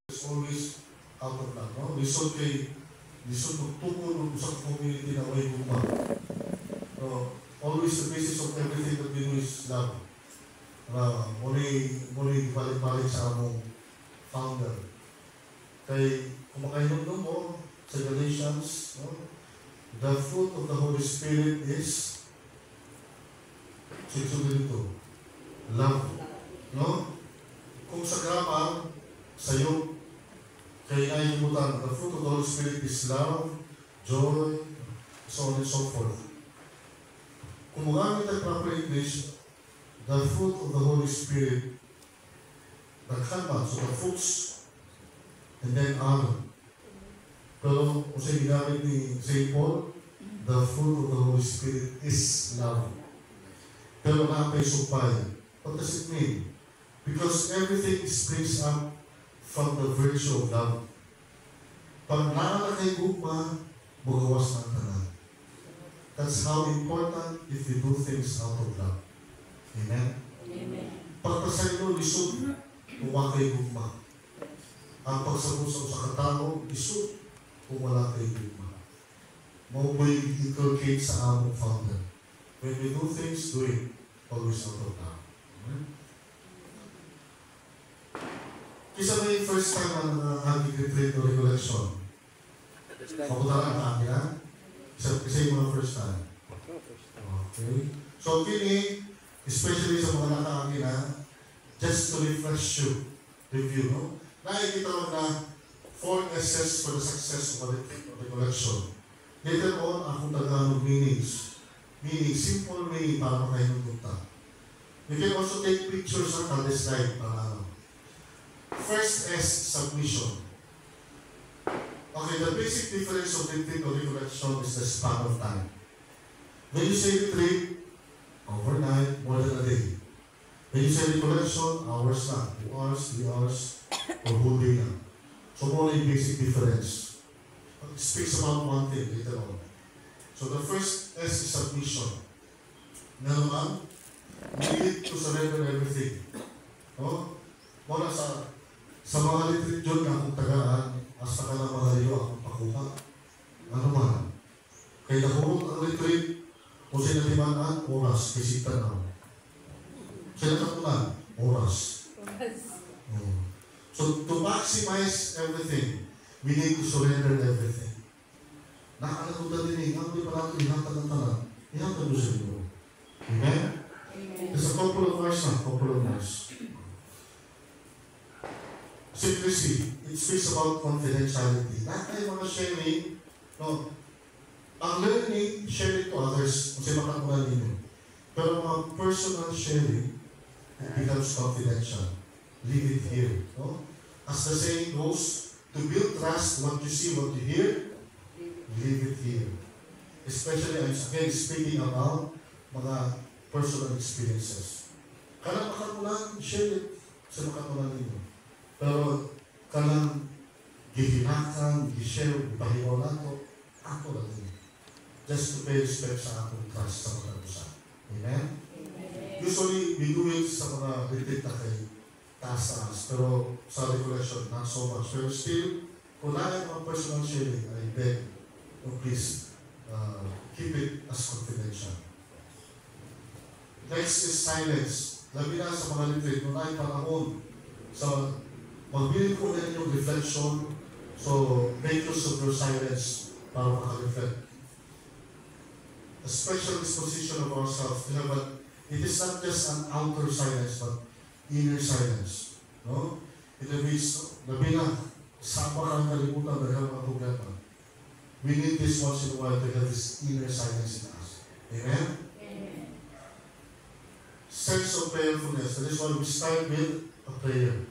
is always out of love. No? Lisod magtukon sa community na way gumang. No? Always the basis of everything that we do is love. Muli balik-balik sa among founder. Kay kumakainom mo sa Galatians, no? The fruit of the Holy Spirit is love. No? Kung sa grammar, sayo, kay naimutan, the fruit of the Holy Spirit is love, joy, so on and so forth. Kung magamit ang proper English, the fruit of the Holy Spirit, the kanma, so the fruits, and then Aaron. Pero kung siya ginamit ni St. Paul, the fruit of the Holy Spirit is love. Pero nakapay supay. What does it mean? Because everything springs up from the virtue of love. Pag nakalakay gugma, magawas ng tanan. That's how important if we do things out of love. Amen? Amen. Pagkasaylo, lisod, umakay gugma. Ang pagsabusaw sa katao, lisod, kung wala kay gugma. Mauboy inculcate sa among founder. When we do things, do it always out of love. Amen? Kisa may first time ang aking retreat o recollection. Makutaran ang akin, ha? Kasi yung mga first time. Okay. So, kini, especially sa mga nakaangin, ha? Just to refresh you, review, no? Nakikita mo na 4 S's for the success of a retreat o recollection. Later on, akong Tagalog meanings. Meaning, simple meaning para makahinuntunta. You can also take pictures on this slide para first S, submission. Okay, the basic difference of retreat or recollection is the span of time. When you say retreat, overnight, more than a day. When you say recollection, hours na, 2 hours, 3 hours, or whole day na. So, more yung basic difference. It speaks about one thing later on. So, the first S is submission. Nga naman, need to surrender everything. No? Mula sa mga retreat yun na akong tagaan, hasta ka na malayo akong pakuha. Ano man? Kaya nakurot ang retreat, kung sinalimanan, oras, kisita na. Sinatapunan, oras. So, to maximize everything, we need to surrender everything. Nakakalagutan din ang di pa natin ihatag ang tanan. Ihatag mo sa inyo. Amen? There's a couple of verse. Secrecy, it speaks about confidentiality. Not tayo mga sharing, no. Ang learning, share it to others, kasi makakunan ninyo. Pero mga personal sharing, it becomes confidential. Leave it here, no. As the saying goes, to build trust, what you see, what you hear, leave it here. Especially, I'm again speaking about mga personal experiences. Kanang makakunan, share it sa makakunan ninyo. Pero kanang gihinakan, gishare, ipahiwaw nato, ako lang din. Just to pay respect sa akong trust sa mga kalusan. Amen? Usually, we do it sa mga retreat na kay taas-taas. Pero sa recollection, not so much. Pero still, kung nalang mga personal sharing, I beg, please, keep it as confidential. Next is silence. Labi na sa mga retreat, nung ay panahon sa magbili ko na yung reflection, so make use of your silence para maka-reflect. A special disposition of ourselves, but it is not just an outer silence, but inner silence. No? It means, labi na, sa parang kalimutan na mga problema. We need this once in a while to have this inner silence in us. Amen? Amen. Sense of prayerfulness. That is why we start with a prayer.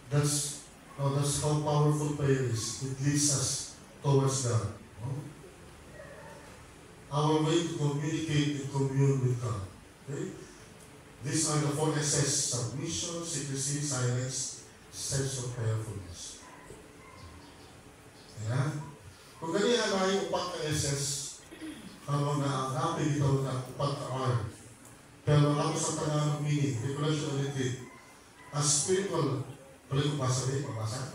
That's how powerful prayer is. It leads us towards God. No? Our way to communicate and commune with God. Okay? These are the 4 S's: submission, secrecy, silence, sense of prayerfulness. Ayan? Kung ganyan na yung 4 S's, habang naapin ito na 4 R. Pero ako sa Tagalog meaning, recollection and retreat, a spiritual Tuloy ko pa sabihin, magbasa.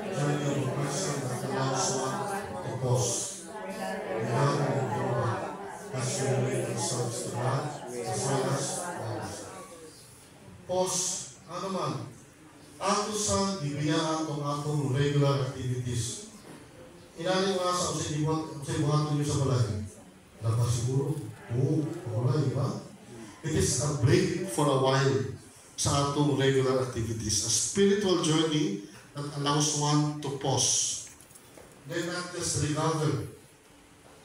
Join your person that allows one to pause. Without moving as we relate ourselves to God, as well as others. Pause, ano man, ato sa ibiyaan itong atong regular activities. Inali mo nga sa ibuhaton nyo sa balay. Dapat siguro, wala, iba? It is a break for a while sa atong regular activities. A spiritual journey that allows one to pause. Then not just recover,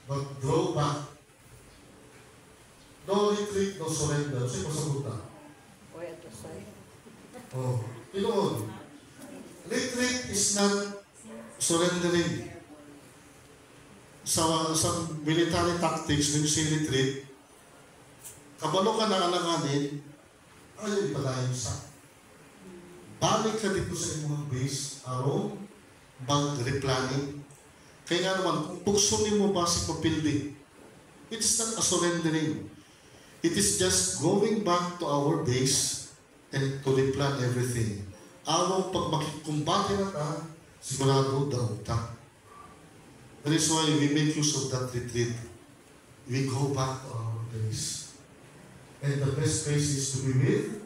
but draw back. No retreat, no surrender. Kasi pasagot na. Tinood. Retreat is not surrendering. Sa military tactics, when you say retreat, kabalo ka na alanganin, ayaw ipadahin sa. Balik ka dito sa inyong base, aron, mag-replanning. Kaya nga naman, kung buksunin mo ba si papildi, it is not a surrendering. It is just going back to our base and to replan everything. Aron, pag makikumbate na ta, sigurado daw ta. That is why we make use of that retreat. We go back to our base. And the best place is to be with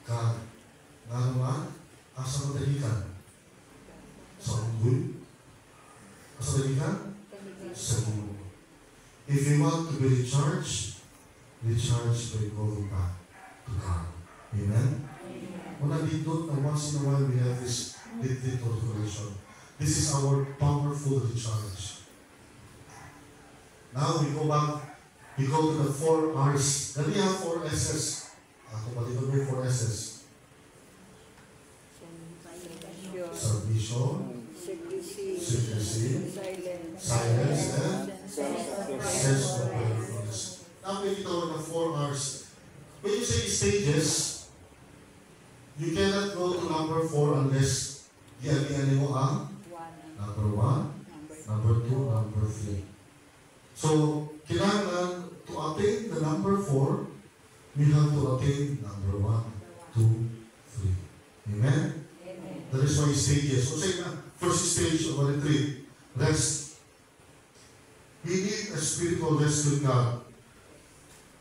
God. Nga naman, asa madalikan? Sa unggoy? Asa madalikan? Sa unggoy. If you want to be recharged by going back to God. Amen? Muna dito, na once in a while we have this retreat or decoration. This is our powerful recharge. Now we go back, we go to the 4 R's. Then we have 4 S's. Ako pati ko may 4 S's. Submission, secrecy, silence, and sense of prayerfulness. Now we get over the 4 R's. When you say stages, you cannot go to number 4 unless di-ali-ali mo ang number 1, number 2, number 3. So, kailangan to attain the number 4, we have to attain number 1, 2, 3. Amen? That is why stages. So say na, first stage of a retreat, rest. We need a spiritual rest with God.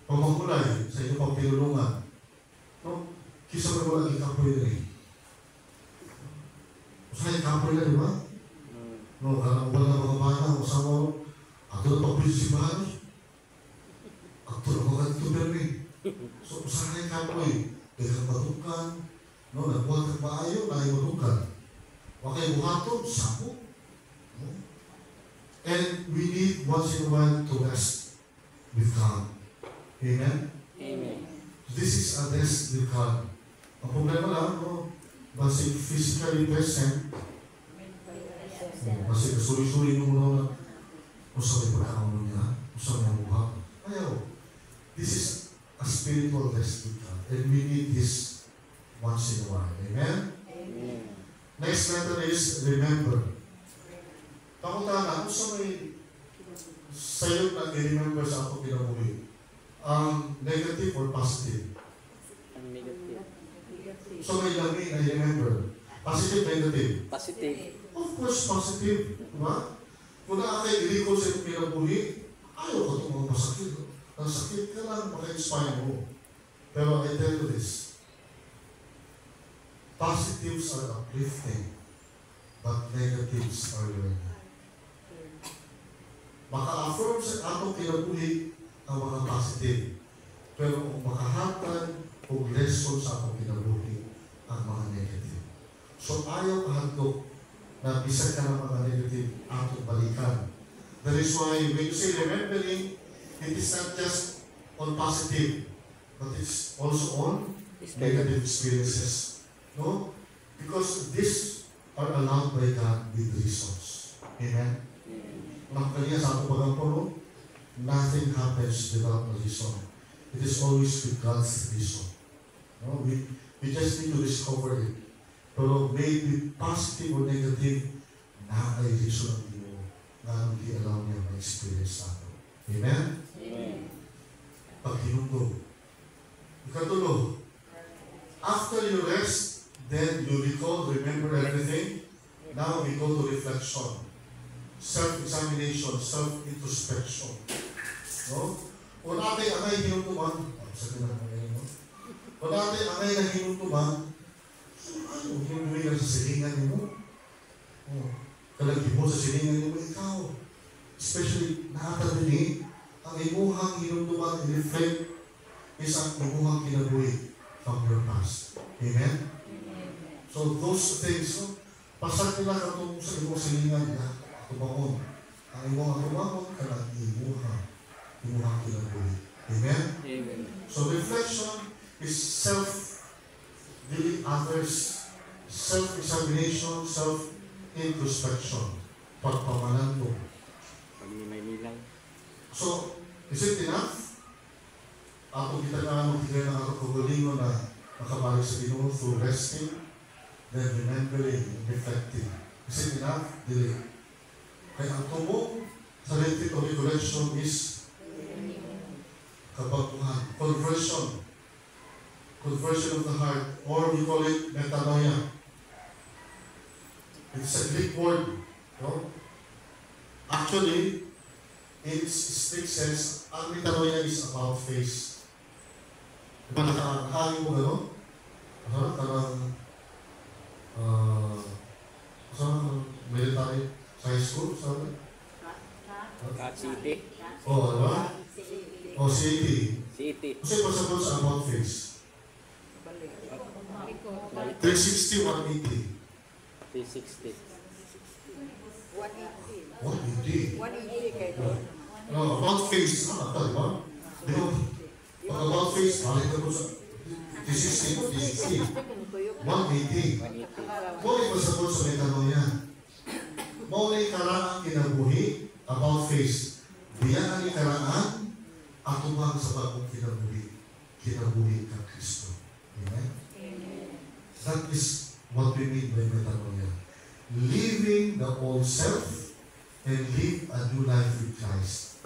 Pamahulay sa inyong pagpinulungan. No? Kisa pa wala ang ikapoy na rin. Saan ikapoy na, di ba? No, karang wala mga bata, kasama mo, ato na pagpinsibahan. Ato na mga ito permi. So, saan ikapoy? Kaya matukan, no, nagbuhat kang maayo, na ay matukan. Wakay buhaton, sabo. No? And we need once in a while to rest with God. Amen? Amen. This is a rest with God. Ang problema lang, no? Basi physically present, basi kasuri-suri mo na usap ay pagkakaon niya, usap niya buhat. Ayaw. This is a spiritual rest with God. And we need this once in a while. Amen? Amen. Next letter is remember. Pakutana, kung sa may sayo na i-remember sa ako pinabuhi, negative or positive? Negative. So may lami na i-remember. Positive, negative? Positive. Of course, positive. Diba? Kung nakakay i-recall sa iyong pinabuhi, ayaw ka itong mga masakit. Ang sakit ka lang, maka-inspire mo. Pero I tell you this, positives are uplifting, but negatives are learning. Maka-affirm sa atong kinabuhi ang mga positive. Pero kung makahatag o lesson sa atong kinabuhi ang mga negative. So ayaw kahantok na bisag ka ng mga negative atong balikan. That is why when you say remembering, it is not just on positive, but it's also on negative experiences. No? Because these are allowed by God with reasons. Amen? Makakaliya sa ato pagkampuro, nothing happens without a reason. It is always with God's reason. No? We just need to discover it. Pero maybe positive or negative, na ay reason ang Diyos na hindi allow niya ma-experience nato. Amen? Amen. Paghinunggo. Ikatulo, after you rest, Then you recall, remember everything. Now we go to reflection. Self-examination, self-introspection. No? Kung natin angay hinuntuman, kung natin angay na hinuntuman, ano, hinunuwi ka sa silingan mo? Kalagi mo sa silingan mo, ikaw. Especially, nakatarinig, ang imuhang hinuntuman, reflect, is ang imuhang kinabuhi from your past. Amen? So, those things, pasag nila katong sa imong silingan na tumangon. Ang imong tumangon, kalagi imuhang kinabuhi. Amen? Amen. So, reflection is self-dealing others, self-examination, self-introspection. Pagpamanan mo. Pag may nilang. So, is it enough? Ako kita nga nung tigay na ako kagalingon na makabalik sa Ginoo through resting, then remembering, reflecting. Is it enough? Dili. Kaya ang tumo sa retreat of recollection is kabaguhan, conversion. Conversion of the heart, or we call it metanoia. It's a Greek word. No? Actually, its strict sense, ang metanoia is about face. Diba nakakahangin mo gano'n? Karang military sa high school, sabi? City. Oh, diba? Oh, city. City. Kasi pasabot sa about face. 360, 180. 360. 180. 180 kay About face, diba? Pag about face, balik ka po sa 360, 180. 180. Kung pasabot sa metanoia, maulay karaan kinabuhi, about face. Biyaan ni karaan, atubang sa bagong kinabuhi. Kinabuhi ka Kristo. Amen? That is what we mean by metanoia. Leaving the old self and live a new life with Christ.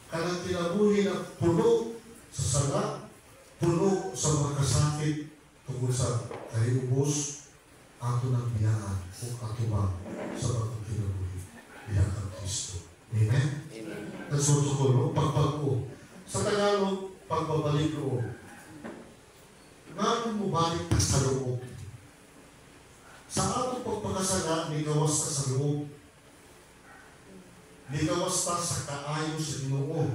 Kanang kinabuhi na puno sa sala, puno sa mga kasakit tungkol sa kayubos, ato ng biyaan o atubang sa bagong kinabuhi. Biyaan ka Kristo. Amen? That's what you call, no? Pagbago. Sa Tagalog, pagbabalik loob. Nga mo balik ka sa loob. Sa ato pagpakasala, may gawas ka sa loob. May gawas ka sa kaayo sa Ginoo.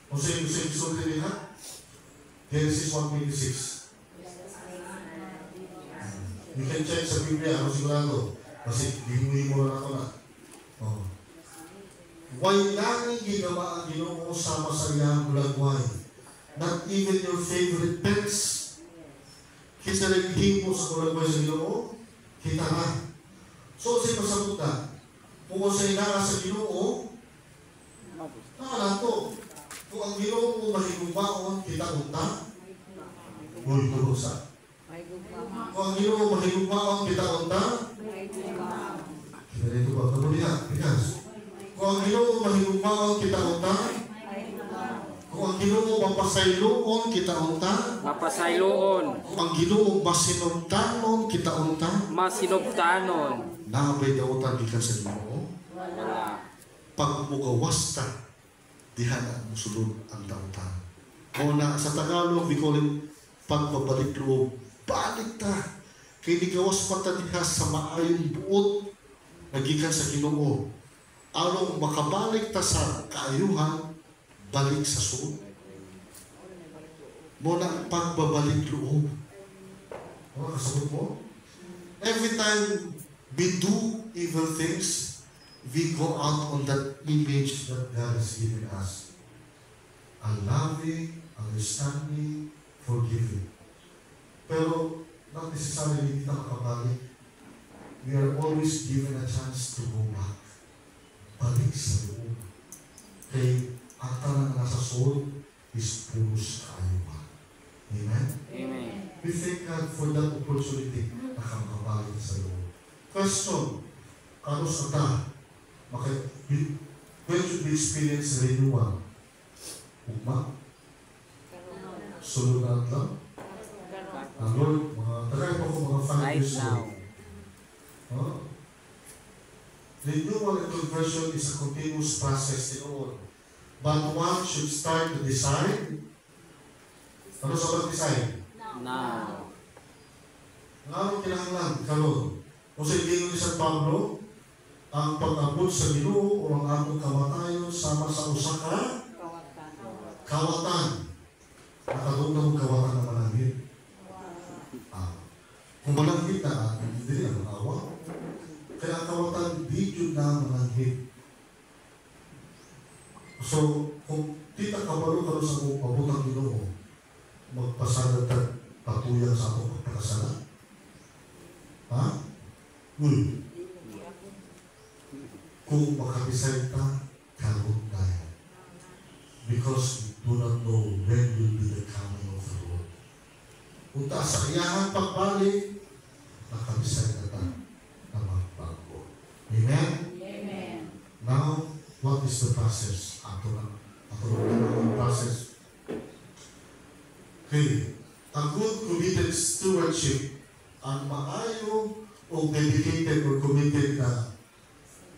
O sa yung gusto din ha? Genesis 1:26. You can check sa Biblia, ano sigurado. Kasi binuhin mo na ako na. Oh. Why nang ginawa ang Ginoo sama sa iyang bulagway? Not even your favorite pets. Kita naghihimo sa bulagway sa Ginoo, kita na. So, sa'yo masabot na. Kung sa'yo na sa Ginoo, na to. Kung ang Ginoo mo mahigugmaon, kita unta, uy, turusa. Kung ang Ginoo mahigugmaon, kita unta, kita ito ba? Kamulihan, bigas. Kung ang Ginoo mahigugmaon, kita unta, kung ang Ginoo mapasayloon, kita unta, Mapasayloon. kung ang Ginoo masinugtanon, kita unta, Masinugtanon. nakabay dautan di ka sa Ginoo. Wala. Pag mugawas ka, dihan ang musulod ang dautan. O na sa Tagalog, we call it pagbabalik loob. Balik ta. Kay di gawas pa ta diha sa maayong buot nagikan sa Ginoo. Aron makabalik ta sa kaayuhan, balik sa suod. Muna ang pagbabalik loob. Ano kasagot mo? Every time we do evil things, we go out on that image that God has given us. A loving, understanding, forgiving. Pero not necessarily kita makabalik. We are always given a chance to go back. Balik sa loob. Kay ang tanang nasa soul is puros kaayuhan. Amen? Amen. We thank God for that opportunity na makabalik sa loob. Question, kanos ata, when should we experience renewal? Ugma? Sulungan lang? Lord, mga Matagal pa ko mga 5 Right years now. old. Huh? Renewal and conversion is a continuous process in all. But one should start to decide. Ano sa mag-decide? Now. Nga kinahanglan karon. Kung sa inyo ni San Pablo, ang pag-abot sa Ginoo o ang atong kamatayon sama sa usa ka kawatan. Nakadungdang kawatan na mananghid. Kung mananghid na, hindi na makawa. Kaya ang kawatan, di yun na mananghid. So, kung tita kabalo ka sa abot ng Ginoo, magpasagad ka patuyan sa atong pagkakasala. Ha? Kung makabisay ka, karoon tayo. Because we do not know when will be the coming of the Lord. Kung taas sa iyahan pagbalik, nakabisay ka ta na magbago. Amen? Amen. Now, what is the process? Ato na ang process. Okay. A good committed stewardship, ang maayo o dedicated or committed na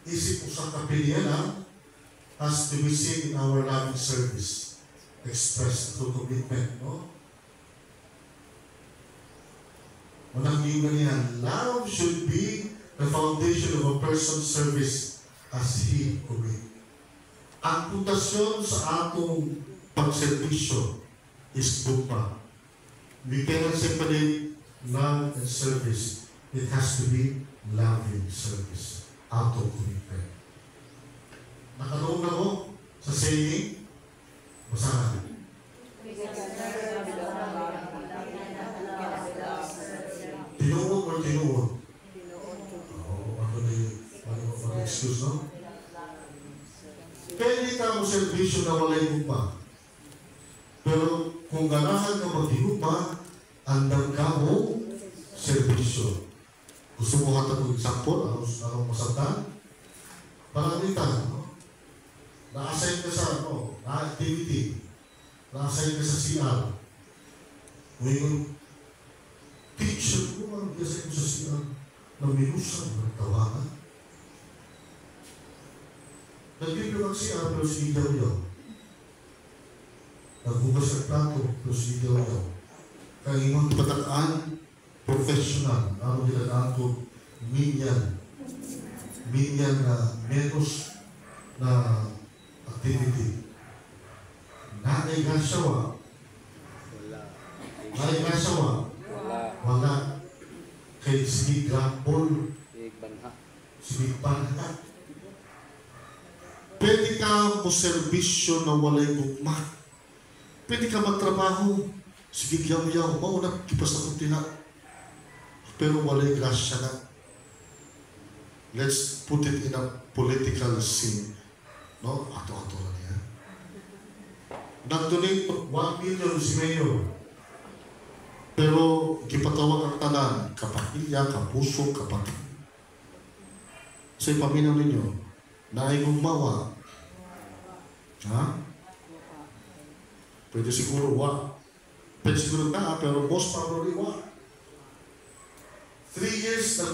isip usang kapilyanan has to be seen in our loving service. Expressed through commitment, no? Unang liwan niya, love should be the foundation of a person's service as he commit. Ang pundasyon sa atong pagservisyo is gugma. We cannot separate love and service. It has to be loving service. Out of commitment. Nakanoon na mo sa saying, basahan. Tinuod or tinuod? Ano excuse, no? Pwede ka mo servisyo na walay gugma. Pero kung ganahan ka magtigugma, andang ka mo servisyo. Gusto mo hatag ng example, anong masabtan? Paramitan, no? Na-assign ka sa, na-activity. Na-assign ka sa CR. Ngayon, teacher ko, anong i-assign ko sa CR? Naminusan, nagtawanan. Nag-review ang CR, pero sinigaw-yaw. Naghugas ang plato, pero sinigaw-yaw. Kaya imang patakaan, professional, ano ginagawa ko, minyan na menos na activity. Naigasawa. Wala. Kaya sige grapol, sige panha. Pwede ka mo servisyo na walay gugma. Pwede ka magtrabaho. Sige yaw-yaw, mauna, kipas na kunti na. Pero walay grasya na. Let's put it in a political scene. No? Ato-ato lang yan. Nag-donate 1 million si Mayor. Pero kipatawag ang tanan, kapamilya, kapuso, kapatid. So ipaminaw ninyo, na ay gumawa. Ha? Pwede siguro Pwede siguro na, pero most probably 3 years na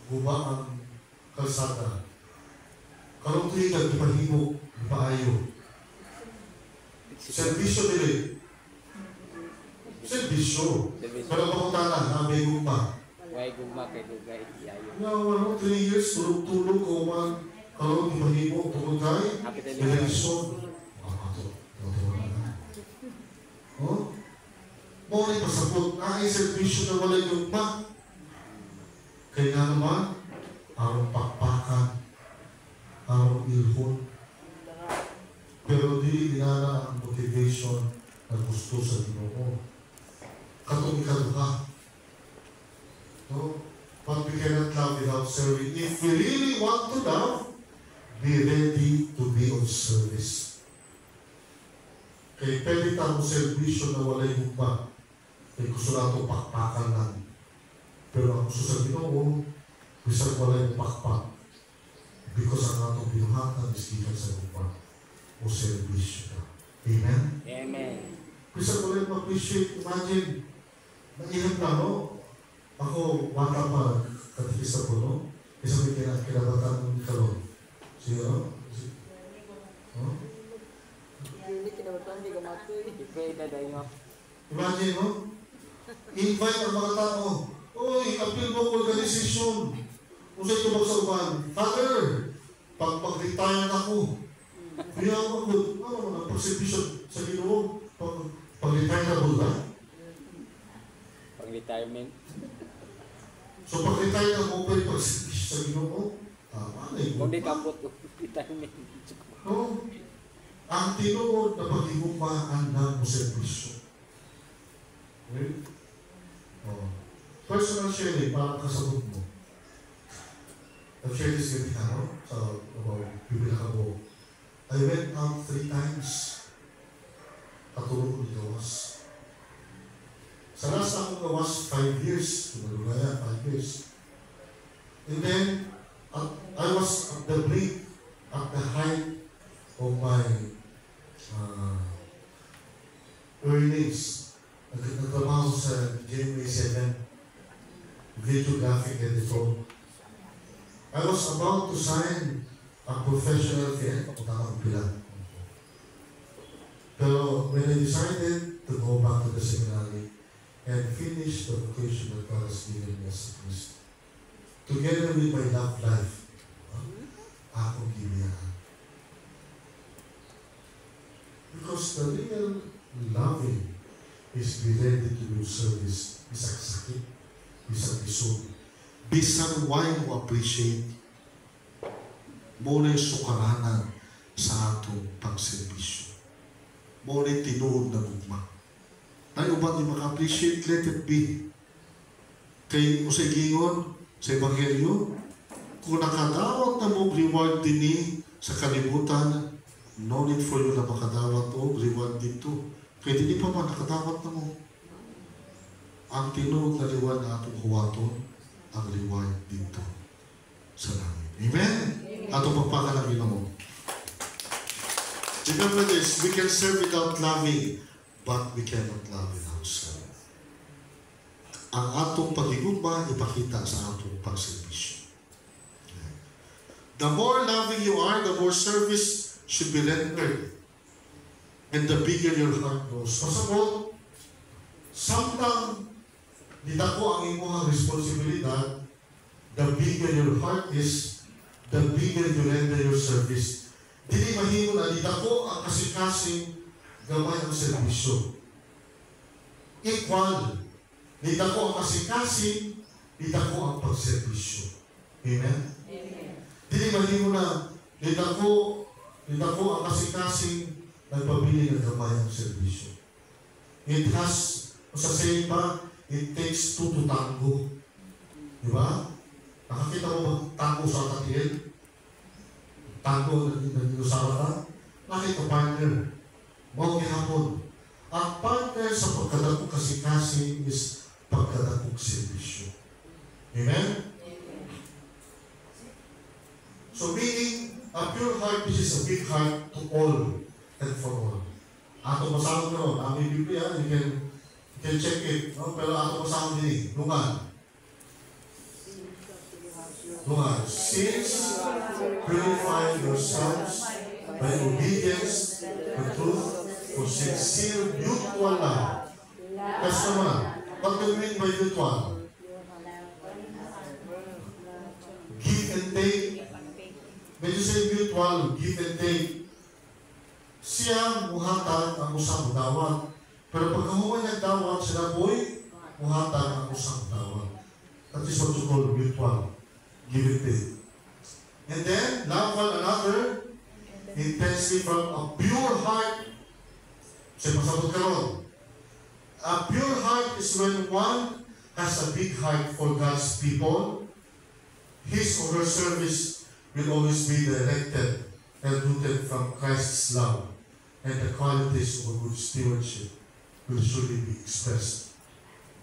guba ang kalsada. Karong tuwing nagpahimo, ipaayo. Servisyo nila. Servisyo. Pero pakutana, namin gugma. Way gugma kay dugay iyayo. No, 3 years, tulog-tulog, kuman. Karong ipahimo, pagkutay, eleksyon. Oh? Muna pasapot, ay servisyo na walay gugma. Kaya nga naman, araw pakpakan, araw ilhon. Pero di dinala ang motivation na gusto sa Ginoo. Katong ikaduha. No? But we cannot love without serving. If we really want to love, be ready to be of service. Kaya pwede tayo servisyo na walay gugma. Kaya gusto natin pakpakan lang. Pero ang gusto sa Ginoo, bisag walay pakpak. Because ang atong binuhatan is given sa gugma o servisyo na. Amen? Amen. Bisag walay mag-appreciate, imagine, Mainam na, no? Ako, wata pa, katikista po, no? Isa may kinabatan ng kalon. Sino? No? Hindi kinabatan, hindi ka matoy. Ipay na dahil mo. Imagine, no? Invite ang mga tao. Uy, appeal mo organisasyon. Kung sa'yo tumag sa uban, Father, pag-retire na ako. Kaya ako, pag-servisyon sa Ginoo, pag-retire na ba? Pag-retirement. So pag-retire na mo, pag-servisyon sa Ginoo, tama na yun. Kung di kapot, retirement. No? Ang tinuod na pag-igumaan ng servisyo. Okay? Oh. Personal sharing, parang kasabot mo. I've shared this with you, no? So, about Biblia ka mo. I went out 3 times. Katulong ko ni Gawas. Sa last akong Gawas, 5 years. Tumalunaya, 5 years. And then, I was at the brink, at the height of my earnings. Nagtatrabaho sa GMA 7, videographic editor. I was about to sign a professional fee. Papunta ka bilang. Pero when I decided to go back to the seminary and finish the vocation that God has given me as a priest, together with my love life, akong gibiyaan. Because the real loving is be ready to do service. Bisag sakit, bisag isod. Bisan why mo appreciate mo na sukaranan sa atong pagserbisyo. Mo na tinuod na gugma. Ay uban di maka-appreciate, let it be. Kay mo sa gingon, sa Ebanghelyo, kung nakadawat na mo reward din sa kalibutan, no need for you na makadawat o reward dito. Kaya di pa man nakadawat na mo. Ang tinuod na reward na atong huwaton, ang reward dito sa langit. Amen? Atong pagpakalang Ginoo. Remember this, we can serve without loving, but we cannot love without serving. Ang atong pagigugma, ipakita sa atong pagservisyo. The more loving you are, the more service should be rendered. And the bigger your heart grows. Pasabot, samtang didako ang imong responsibilidad, the bigger your heart is, the bigger you render your service. Dili mahimo na didako ang kasing-kasing gamay ang serbisyo. Equal. Didako ang kasing-kasing, didako ang pagserbisyo. Amen? Amen. Dili mahimo na didako ang kasing-kasing nagpabili ng gamay ang serbisyo. It has, sa saying ba, it takes 2 to tango. Di ba? Nakakita mo ba tango sa katiil? Tango na nilusawa ka? Nakita partner. Mga hapon. Ang partner sa pagkadakong kasing-kasing is pagkadakong serbisyo. Amen? So meaning, a pure heart, which is a big heart to all and for all. Ato masahod na ron. Ang Biblia, you can check it. No? Pero ato masahod din eh. Lungan. Lungan. Since purify yourselves by obedience to truth for sincere mutual love. Kasi naman, what do you mean by mutual? Give and take. When you say mutual, give and take, siya muhatag ang usang dawat. Pero pag kahuman niyang dawat, sila boy, muhatag ang usang dawat. That is what you call mutual. Give and take. And then, love one another intensely from a pure heart. Siya pasabot ka ron. A pure heart is when one has a big heart for God's people. His or her service will always be directed and rooted from Christ's love, and the qualities of a good stewardship will surely be expressed.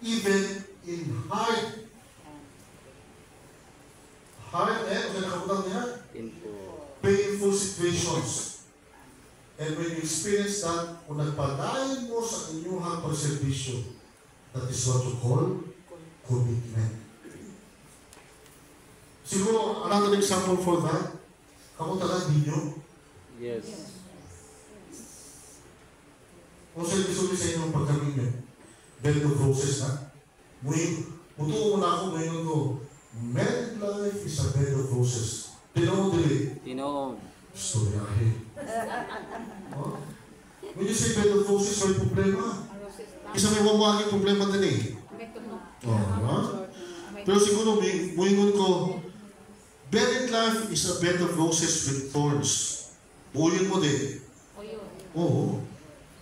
Even in hard painful situations. And when you experience that, kung nagpadayon mo sa inyong pagservisyo, That is what you call commitment. Siguro, another example for that, kamu talaga ninyo. Yes. Kung sa'yo gusto sa inyo ng pagkamin nyo, bed of roses na, mutuo mo na ako ngayon ko, married life is a bed of roses. Tinoon dili. Tinoon. Storyahe. Oh? When you say bed of roses, may problema. Isa may wawaging problema din eh. Oh, diba? Pero siguro, muingon ko, married life is a bed of roses with thorns. Buuyin mo din. Oo.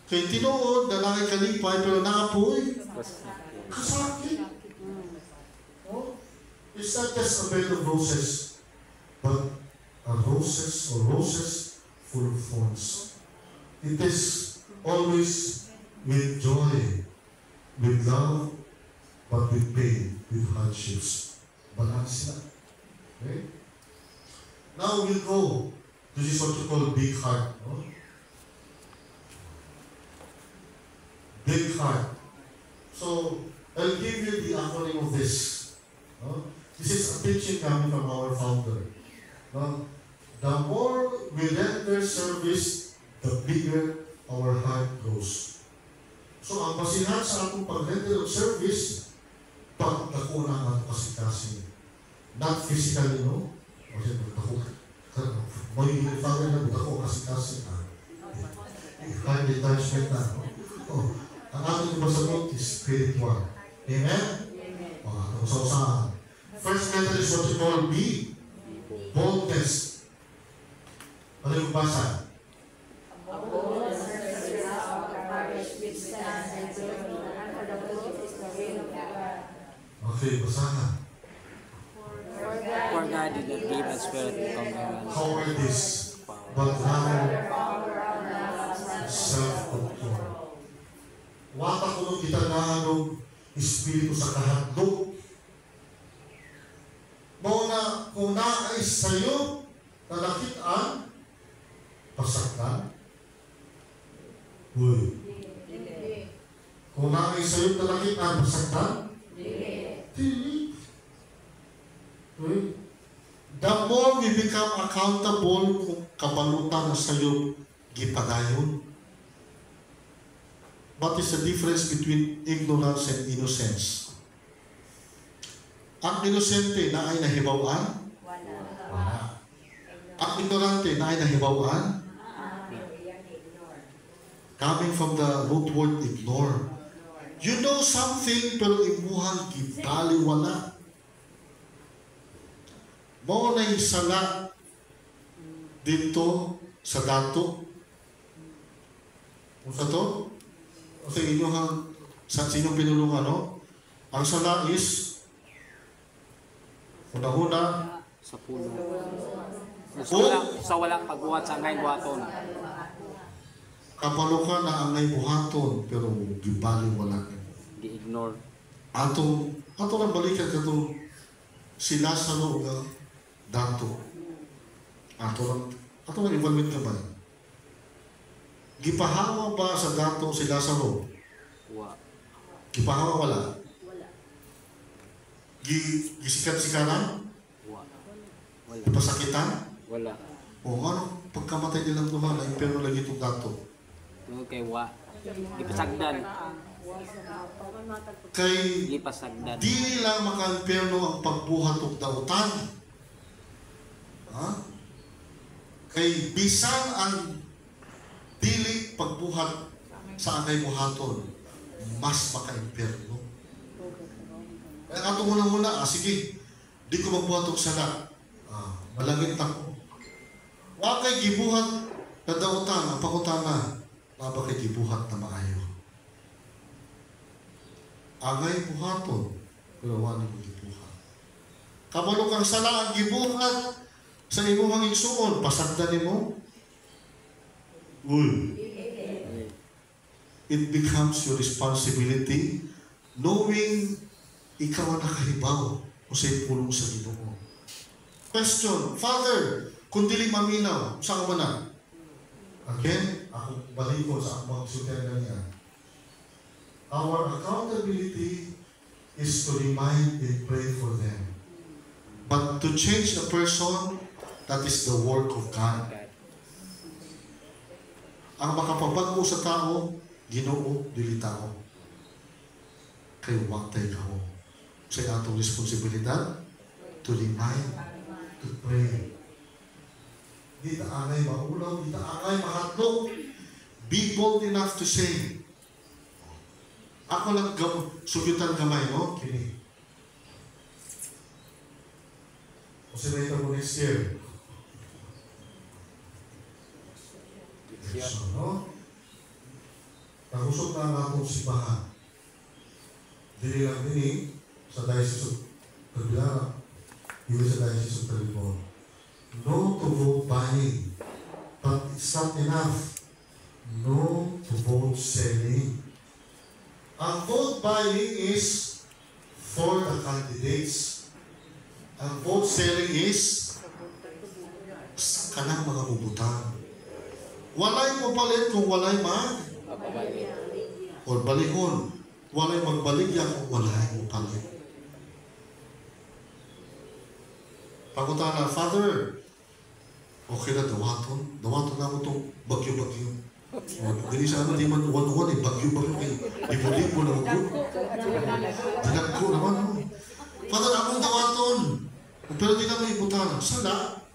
Kaya tinood, lalaki kalipay, pero naapoy. Kasakit. Oh? It's not just a bed of roses, but a roses full of thorns. It is always with joy, with love, but with pain, with hardships. Balance na. Okay? Now we'll go. This is what you call big heart. No? Big heart. So, I'll give you the acronym of this. No? This is a teaching coming from our founder. No? The more we render service, the bigger our heart grows. So, ang basihan sa atong pag-render of service, pagdako na ang kasikasin. Not physically, no? Kasi pagdako, may father na pagdako kasikasin. High detachment na. Oh, ang ating basagot is spiritual. Amen? Amen. Sa first letter is what you call B. Boldness. Ano yung basa? Okay, basahan. For God did not give us spirit of ignorance. Cowardice, but rather self-control. Wata ko nung kita nahanong espiritu sa kahadlok. Mauna, kung naay sa'yo, nalakitaan, pasaktan. Uy. Kung naay sa'yo, nalakitaan, pasaktan. Dili. The more we become accountable kung kabalutan na sa'yo gipadayon. What is the difference between ignorance and innocence? Ang inosente na ay nahibawan? Wala. Ang ignorante na ay nahibawan? Coming from the root word ignore. You know something pero imuhang gibali wala. Mo na isala dito sa dato. Kung sa to? Kasi inyong sa sinong pinulungan, no? Ang sala is una-una Sa puno. Sa walang pagbuhat sa angay buhaton. kapalo ka na angay buhaton pero gibali wala. Gi-ignore. Ato lang balikan ka to sila sa loob ng dato. Ato lang involvement ka ba? Gipahawa ba sa dato sila sa loob? Wa. Gipahawa wala? Gisikat-sikaran? Wa. Wala. Gipasakitan? Wala. O ano, pagkamatay nilang dumaan, pero lagi itong dato. Tungod kay wa. Gipasagdan. Kay Gipasagdan. di lang maka-imperno ang pagbuhat og dautan. Ha? Kay bisan ang dili pagbuhat sa angay buhaton, mas maka-imperno. Kaya ato muna, sige, di ko magbuhat og sala. Malangit ako. Wa kay gibuhat na dautan, ang pangutana, maba kay gibuhat na maayo. Angay buhaton, pero wala mo gibuhat. Kabalo kang sala ang gibuhat sa imong igsuon, pasagdan nimo. Uy. It becomes your responsibility knowing ikaw ang nakahibaw kung sa'yo pulong sa Ginoo. Question, Father, kung dili maminaw, saan ka na? Again, ako balik ko sa akong magsutin na niya. Our accountability is to remind and pray for them. But to change a person, that is the work of God. Ang makapabago sa tao, Ginoo, dili tao. Kay watay kao. Sa atong responsibilidad, to remind, to pray. Di ta angay maulaw, di ta angay mahatlok. Be bold enough to say, ako lang sugyutan gamay, no? Kini. Kasi na ito mo next year. So, no? Nagusok na ang atong simbahan. Dili lang din sa Diocese of Tagbilaran, yung sa Diocese of Talibon. No to vote buying, but it's not enough. No to vote selling. Ang vote buying is for the candidates. Ang vote selling is kanang mga ubutan. Walay mo palit kung walay or balihon. Walay magbaligya kung walay mo palit. Pagutan na, Father, okay na dawaton. Dawaton na mo itong bagyo-bagyo. Ganyan sa ano, di man uwan-uwan eh, bagyo-bagyo eh. Libo-libo na ako. Tinagko naman. No? Father, akong dawaton. Pero di na may ibutan. Sana.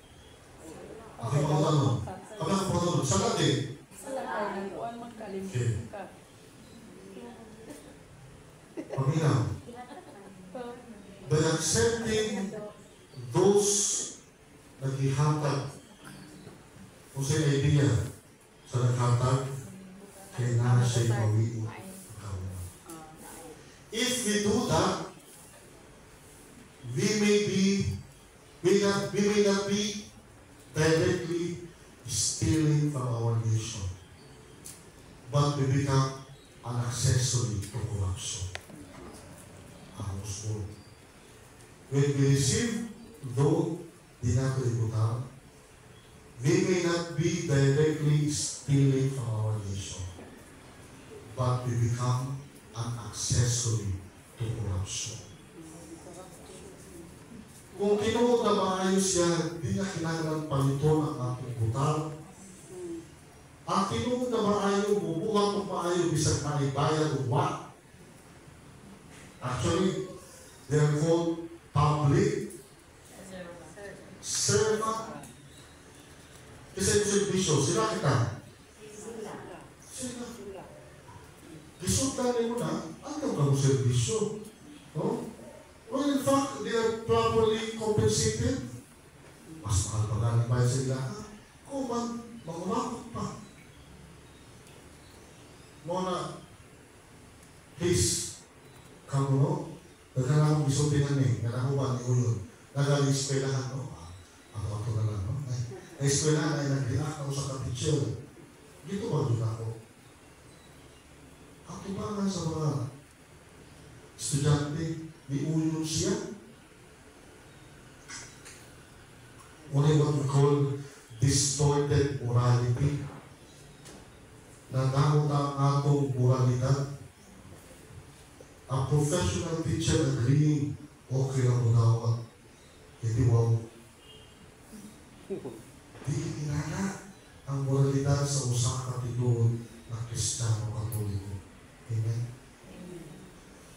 Ako yung pagkano. Ako yung pagkano. Sana din. Okay. Paminaw. By accepting those naghihatag kung sa idea sa naghatag, kaya na siya'y pawiin. If we do that, we may not be directly stealing from our nation, but we become an accessory to corruption. When we receive, though di natin ibutan, we may not be directly stealing from our nation, but we become an accessory to corruption. Kung tinuod na maayos yan, di na kinahanglan paliton ang ating butal. Ang tinuod na maayo, bubuhat ng maayo, bisag maibayad o what? Actually, they are called public servant. Kasi yung servisyo, sila kita. Sila. Gisultan mo na, ano ka mo servisyo? No? Well, in fact, they are properly compensated. Mas mahal pa galing ba sa ila? Kung magumakot pa. Muna, please, kamu no? Nagkala akong isultinan eh. Nagkala ba ni Uyon? Nagaling eskwelahan, no? Ako na lang, no? Ay, eskwelahan ay nag-react ako sa kapitsyel. Dito ba doon ako? Ako ba nga sa mga estudyante, ni Uyon siya? What we call distorted morality. Nadamot ang atong moralidad. A professional teacher agreeing, okay lang munawag. Hindi wow. Di kinala ang moralidad sa usang katinuod na Kristiyano Katoliko. Amen?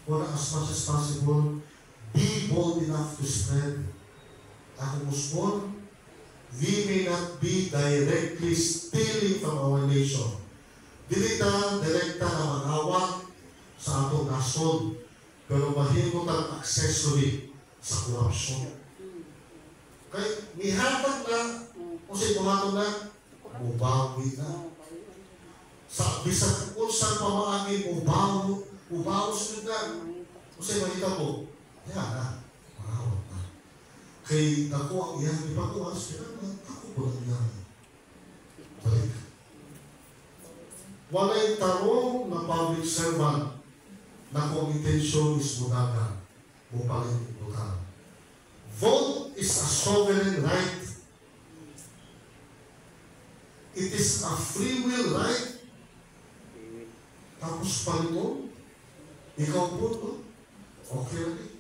Well, as much as possible, be bold enough to spread. Ako musmon, we may not be directly stealing from our nation. Dilita, direkta na manghawak sa atong nasod, pero mahimot ang accessory sa korupsyon. Kaya mihatag na, kung sa ibuhatag na, ubawi na. Sa bisag kung saan pamaangin, ubaw sunod na. Kung sa mahita mo, yan na, mahawak na. Kaya ako ang iyang ipatuas, kaya na, ako po lang yan. Balik. Walay tarong na public servant na kung intensyon is mudagan, mupalit ibutan. Vote is a sovereign right. It is a free will right. Tapos palito, Ikaw po, no? Okay rin.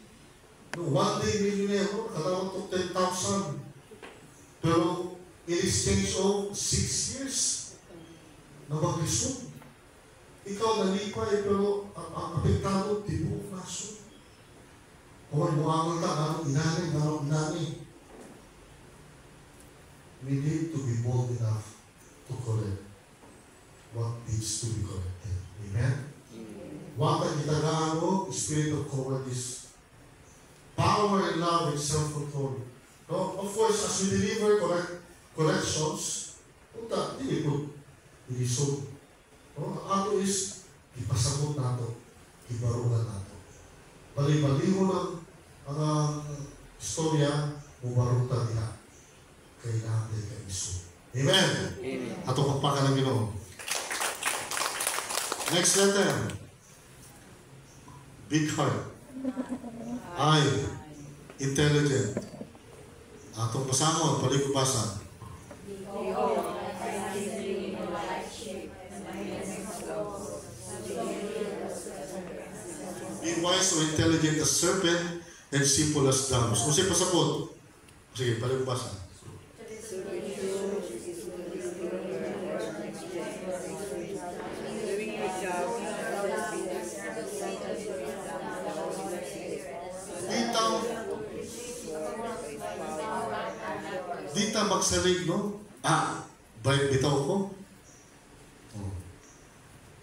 No, one day millionaire, no? Katawag to 10,000. Pero, in exchange of 6 years, na mag-resume. Ikaw nalipay, pero ang apektado, di mo naso. Kung muangal ka, anong inani. We need to be bold enough to correct what needs to be corrected. Amen? What ang itagaan mo, spirit of cowardice. Power and love and self-control. No? Of course, as we deliver corrections, punta, hindi po, ilisod. No? Ang ato is, ipasabot nato, ibarugan nato. Bali-baliho ng ang istorya, mubaruta nila. Kailangan din kayo iso. Amen? Amen. Ato kapakan ng Ginoo. Next letter. Big heart. I. Intelligent. Atong basangon, paligubasa. Be wise or intelligent as serpent and simple as doves. Kung siya pasabot. Sige, paligubasa. Dita magsalig, no? Bright bitaw ko.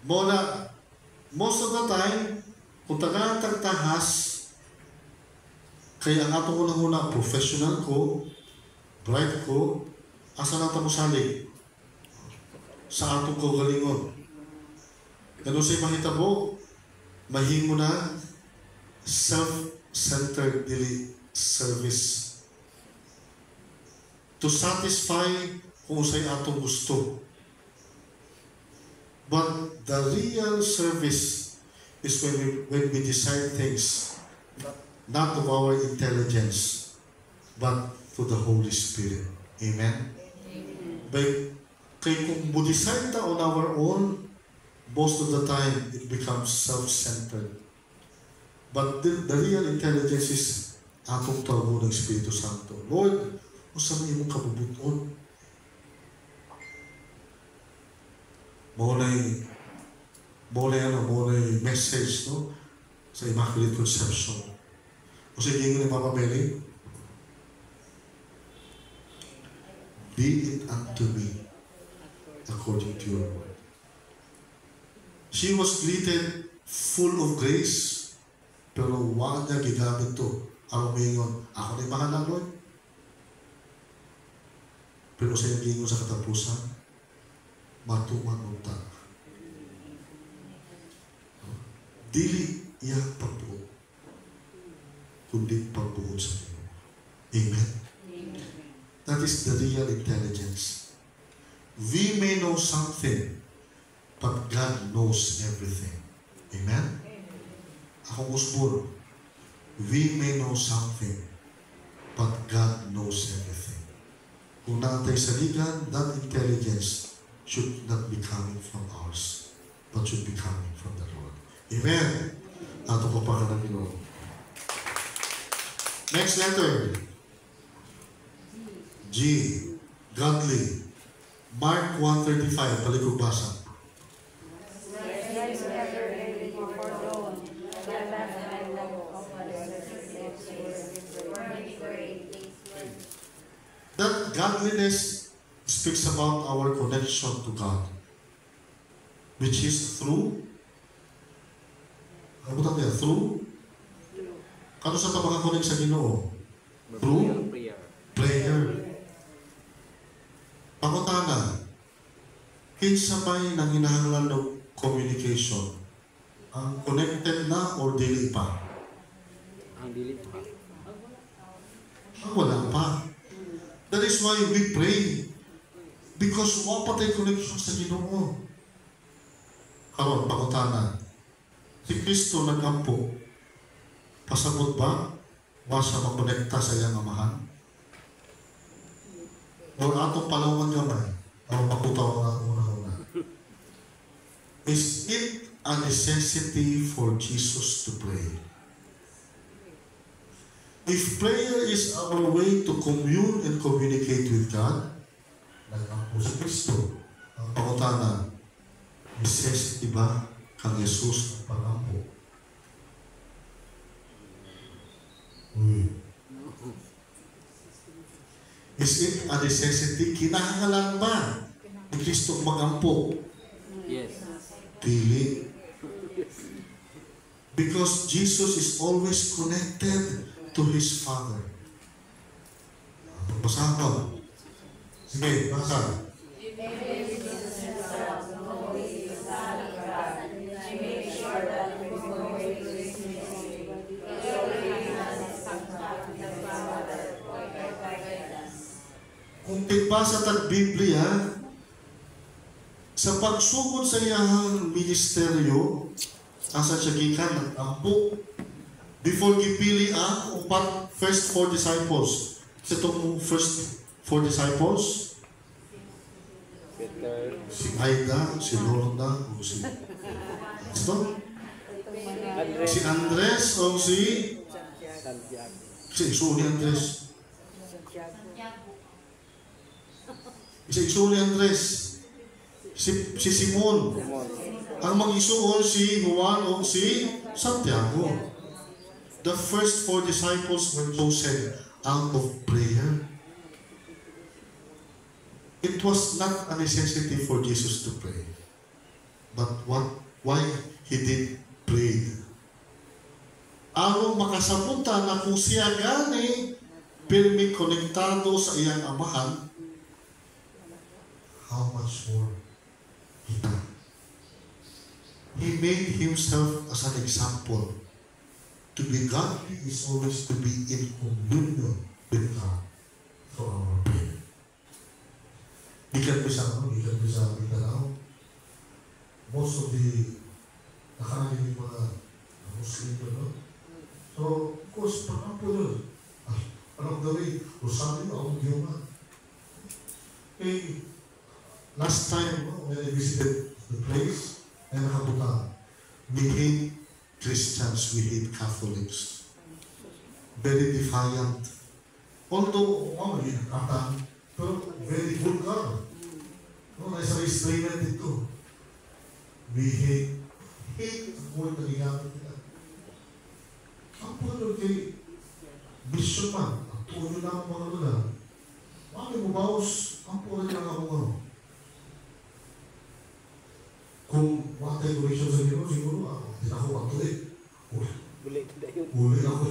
Muna, most of the time, kung tagaan tagtahas, kaya ang atong unang-una, professional ko, bright ko, asa na mo salig? Sa atong kaugalingon. Ganun sa'y mahitabo, mahimo na self-centered dili service. To satisfy kung sa'y atong gusto. But the real service is when we decide things not of our intelligence but to the Holy Spirit. Amen? Kaya kung decide ta on our own, most of the time it becomes self-centered. But the real intelligence is atong tawag ng Espiritu Santo. Lord, usa man imong kabubuton. Maunay message, no? Sa Immaculate Conception. O sa gingon ni Mama Mary, be it unto me according to your word. She was greeted full of grace, pero wala niya gigamit to. Ang umingon, ako na mahal ng Lord. Pero sa gingon sa katapusan, matuman unta. Dili iyang pagbuo, kundi pagbuo sa Diyos. Amen? That is the real intelligence. We may know something, but God knows everything. Amen? Ako Osborne, we may know something, but God knows everything. Kung naantay sa ligan, that intelligence should not be coming from ours, but should be coming from the Lord. Amen? Ato ko pa ka ng Ginoo. Next letter. G. Godly. Mark 1:35. Palikog basa. That godliness speaks about our connection to God, which is through, ano ba through? Kano sa makakonek sa Ginoo? Through prayer. Pangutana, kinsa may nanginahanglan ng communication? Ang connected na or dili pa? Ang dili pa. Ang wala pa. That is why we pray. Because wala pa tayo connection sa Ginoo. Karon, pangutana, si Kristo nagkampo, pasabot ba? Basta makonekta sa iyang amahan? O atong palawan gamay, ang makutaw na una-una. Is it a necessity for Jesus to pray? If prayer is our way to commune and communicate with God, nag-ampo si Kristo. Ang pangutanan, necessity ba kang Jesus ang pag-ampo? Is it a necessity? Kinahanglan ba ni Kristo mag-ampo? Yes. Dili. Because Jesus is always connected to His Father. Basahan ko. Sige, basa. Kung pinbasa tag Biblia, sa pagsugod sa iyang ministeryo, asa siya gikan nag-ampo before gipili ang upat first four disciples. Sa itong first four disciples, Peter. si Aida, si Lorna, o si ito? Andres. Si Andres o si Santiago. si Isu ni Andres. Si Isu ni Andres. Si Simon. Simon. Ang mag-isuon si Juan o si Santiago. The first four disciples were chosen out of prayer. It was not a necessity for Jesus to pray. But why He did pray? Aron makasabutan na kung siya gani pirmi konektado sa iyang amahan, how much more kita? He made Himself as an example. To be godly is always to be in communion with God for our prayer. Ikan bisa Mindanao. Most of the nakakalim mga Muslim no? So, of course, pag-ampo yun. Anong gawin? Rosario, akong giyuma. Eh, last time, when I visited the place, ay nakabuta. We hate Christians, we hate Catholics. Very defiant. Although, magiging pero very vulgar. No, nasa restrainment dito. We hate ang word na ginamit nila. Ang puno kay Bishop man, ang puno na ang mga lula. Mami mo baos, ang puno na ang mga kung watay connection sa Ginoo, siguro hindi na ako matuloy. Uli ako.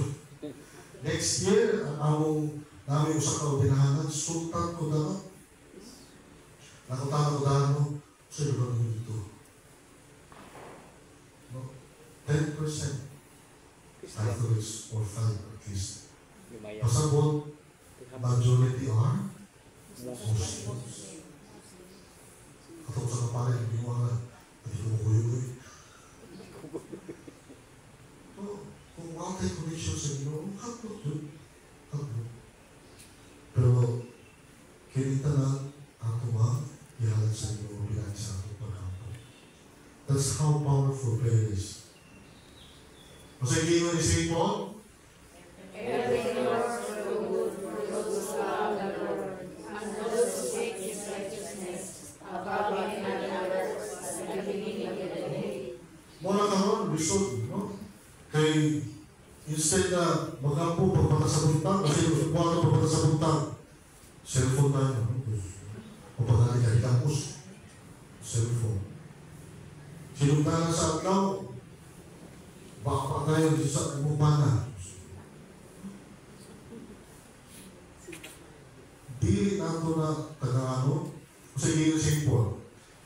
Next year, ang namin usak ka o binahanan, sultan ko dapat. Nakutana ko dahil mo, sa'yo ba naman dito? No? 10% Catholics or 5 at least. Pasabot, majority are Muslims. Katong sa kapalit, hindi mo nga, hindi ko kuyo-kuyo. So, kung watay connection sa Ginoo, haklot yun. Haklot. Pero, kinita na ang tuwa, ihalat sa Ginoo, bilang sa ating pagkampo. That's how powerful prayer is. Masa hindi mo ni St. Paul? Everything works for the good for those who love the Lord, and those who seek His righteousness, above any other works at the beginning of the day. Muna karon, lisod, no? Kay, instead na magampo pagpata sa buntag, kasi buwato pagpata sa buntag, cellphone tayo, no? Pagpagali ka, campus, cellphone. Sinuntahan sa atlaw, baka tayo sa umupana. Dili nato na taga-ano, kasi hindi na simple.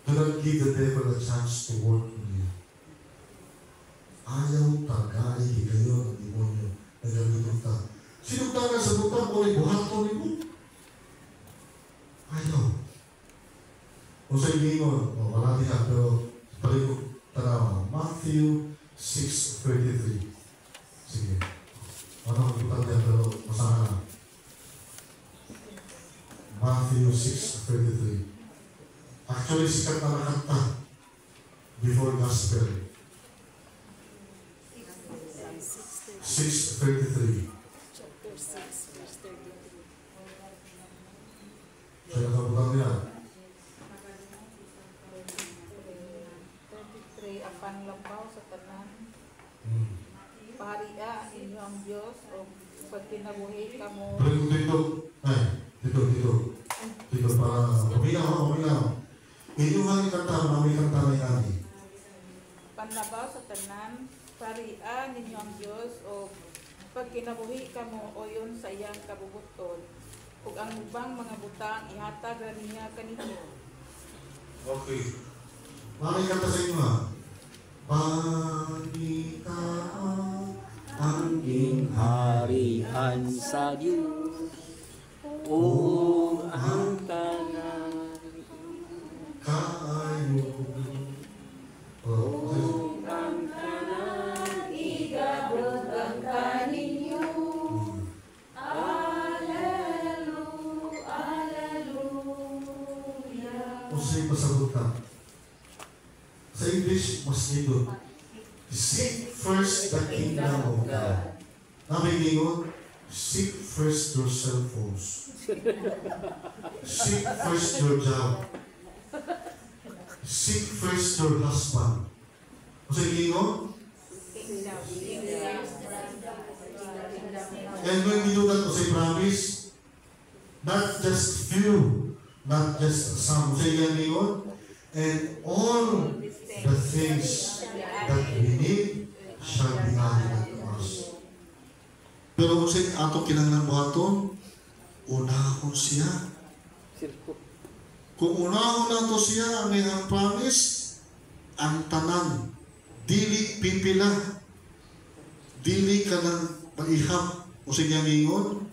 Do not give the devil a chance to work on you. Ayaw tagay kayo ng demonyo na gamitin ta. Sinuntahan sa buntag, kung ibuhaton ni mo. Ayaw. Kung sa ingon, wala niya, pero palikot tanawa. Matthew 6:33. Sige. Ano ang butang niya, pero masahan na. Matthew 6:33. Actually, sikat na nakanta before gospel. pag kinabuhi ka mo. Dito. Ay, dito para mamila. Inyong kanta, may kanta na yan. Panlabaw sa tanan, parian ninyo ang Diyos o pag kinabuhi ka mo o yun sa iyang kabubuton. Ug ang ubang mga butang ihatag ra niya kaninyo. Okay. May kanta sa inyo ha. Panitaan ang Harian sa Diyos, o ang tanan, kaayo. Oh, ang tanan, Igabog ang kaninyo. Usay pasabot ka. Sa English, mas nito. Seek first the kingdom of God. Nabiglingon, seek first your cell phones. Seek first your job. Seek first your husband. Usay lingon, and when we do that, usay promise, not just few, not just some, usay lingon, and all the things that we need shall be added unto us. Pero kung sa ato kinanglan buhaton, unahon siya. Kung unahon na to siya, ang iyang promise, ang tanan, dili pipila, dili ka ng maihap, o siya ngingon,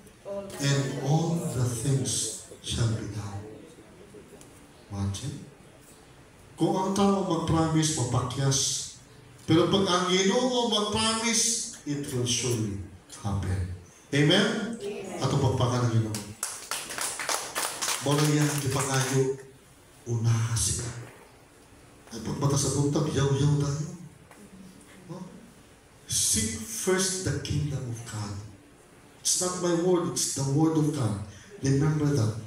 and all the things shall be done. Imagine? Kung ang tao mag-promise, mapakyas. Pero pag ang Ginoo mag-promise, it will surely happen. Amen? Ato pagpakan ng Ginoo. Mula yan, di pangayo, unaha sila. Ay, pagbata sa tuntag, yaw-yaw tayo. No? Seek first the kingdom of God. It's not my word, it's the word of God. Remember that.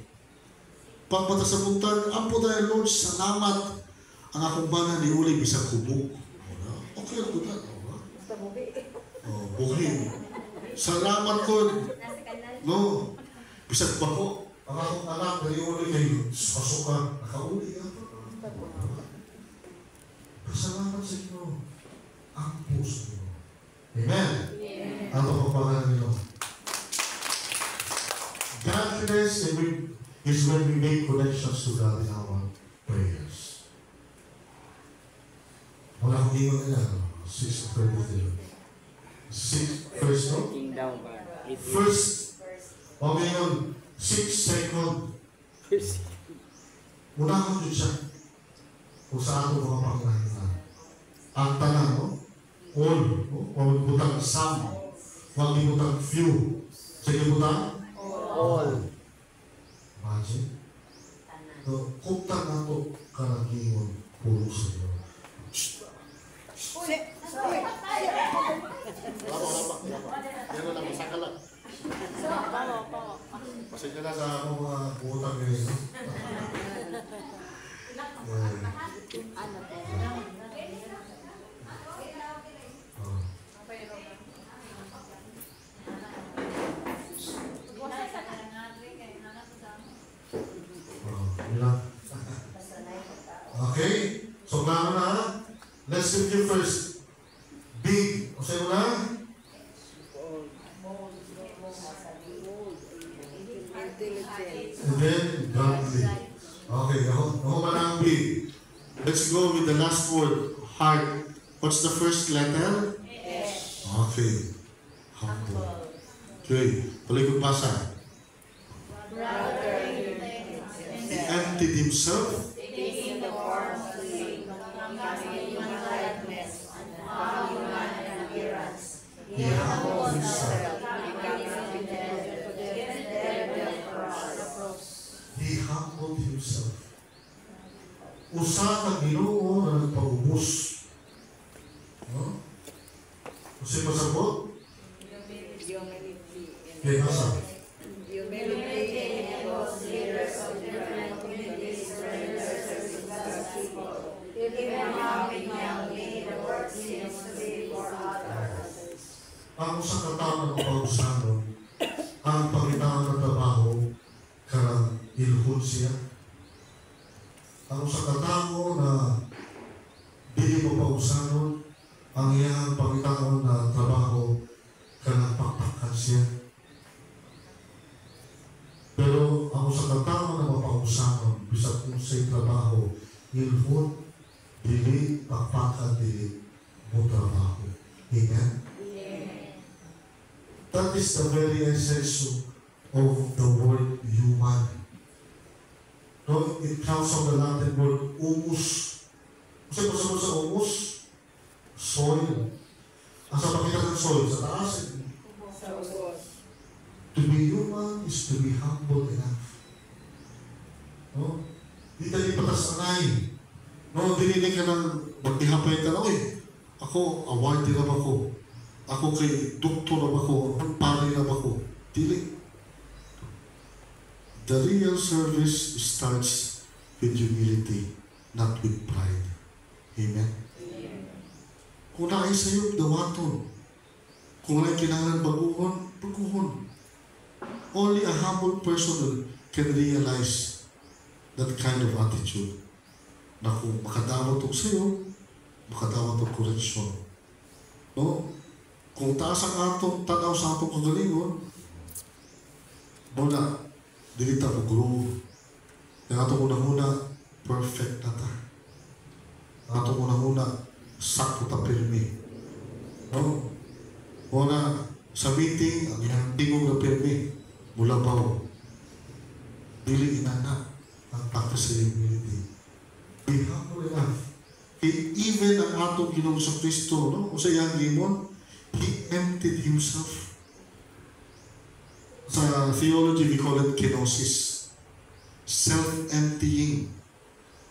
Pagbata sa tuntag, ampo tayo, Lord, salamat. Ang akong bana ni uli bisang kubog. Okay lang ko na. Buhay. Salamat ko. No. Bisang bako. Ang akong anak ni uli kay pasukan. Nakauli ka. Salamat sa inyo. Ang puso nyo. Amen. Ang pagpapangalan nyo. Godliness is when we make connections to God in our prayers. Wala akong ingon nila. 6:33. 6 first, no? kingdom ba? First. O ngayon, 6 second. Unahon yun siya. Kung sa ato mga panglahinan. Ang tanan, no? All. No? Huwag butang some. Huwag butang few. Sige butang? All. Imagine. No, kukta na ito kanagingon puro sa iyo. Yan lang, masakalat. Pasensya na sa akong mga utang nila. Okay? So, klaro na. Let's review first. Big. O sa'yo na? And then, godly. Okay, ako ba na ang big? Let's go with the last word. Heart. What's the first letter? S. Okay. Humble. Okay. Tuloy ko basa. He emptied himself. Taking the form of slave, becoming human likeness, and found human in appearance. He humbled himself. He humbled himself. Usa ka Ginoo na nagpangubos. No? Kasi pasabot? Kaya nasa? Ang usa ka tao na nagpausanon, bubuton siya. Ang sa katao na dili mo pausanon, ang iyang pangitaon na trabaho kanang pakpakan siya. Pero ako sa katao na mapausanon, bisag kung sa'y trabaho, ilhon, dili, pakpakan, dili, mo trabaho. Amen? That is the very essence of the word human. No, it comes from the Latin word humus. Kasi pasunod sa humus, soil. Ang sa pakita ng soil, sa taas, to be human is to be humble enough. No? Di tayo patasanay. No, dininig ka ng maghihapay ka na, ako, award na ba ako? Ako kay doktor na ba ako? Pari na ba ako? Dili. The real service starts with humility, not with pride. Amen? Kung naay sa'yo, dawaton. Kung naay kinahanglan baguhon, baguhon. Only a humble person can realize that kind of attitude. Na kung makadawat og sa'yo, makadawat og korreksyon. No? Kung taas ang atong tanaw sa atong kagalingon, muna, dili ta mag-grow. Yung atong unang-una, perfect na ta. Atong unang-una, sakto ta pirmi. No? Muna, sa meeting, ang iyang tingog na pirmi, mulabaw. Dili inana ang practice sa humility. Be humble enough. Even ang atong Ginoong sa Kristo, no? O sa iyang limon, He emptied Himself. Sa theology, we call it kenosis. Self-emptying.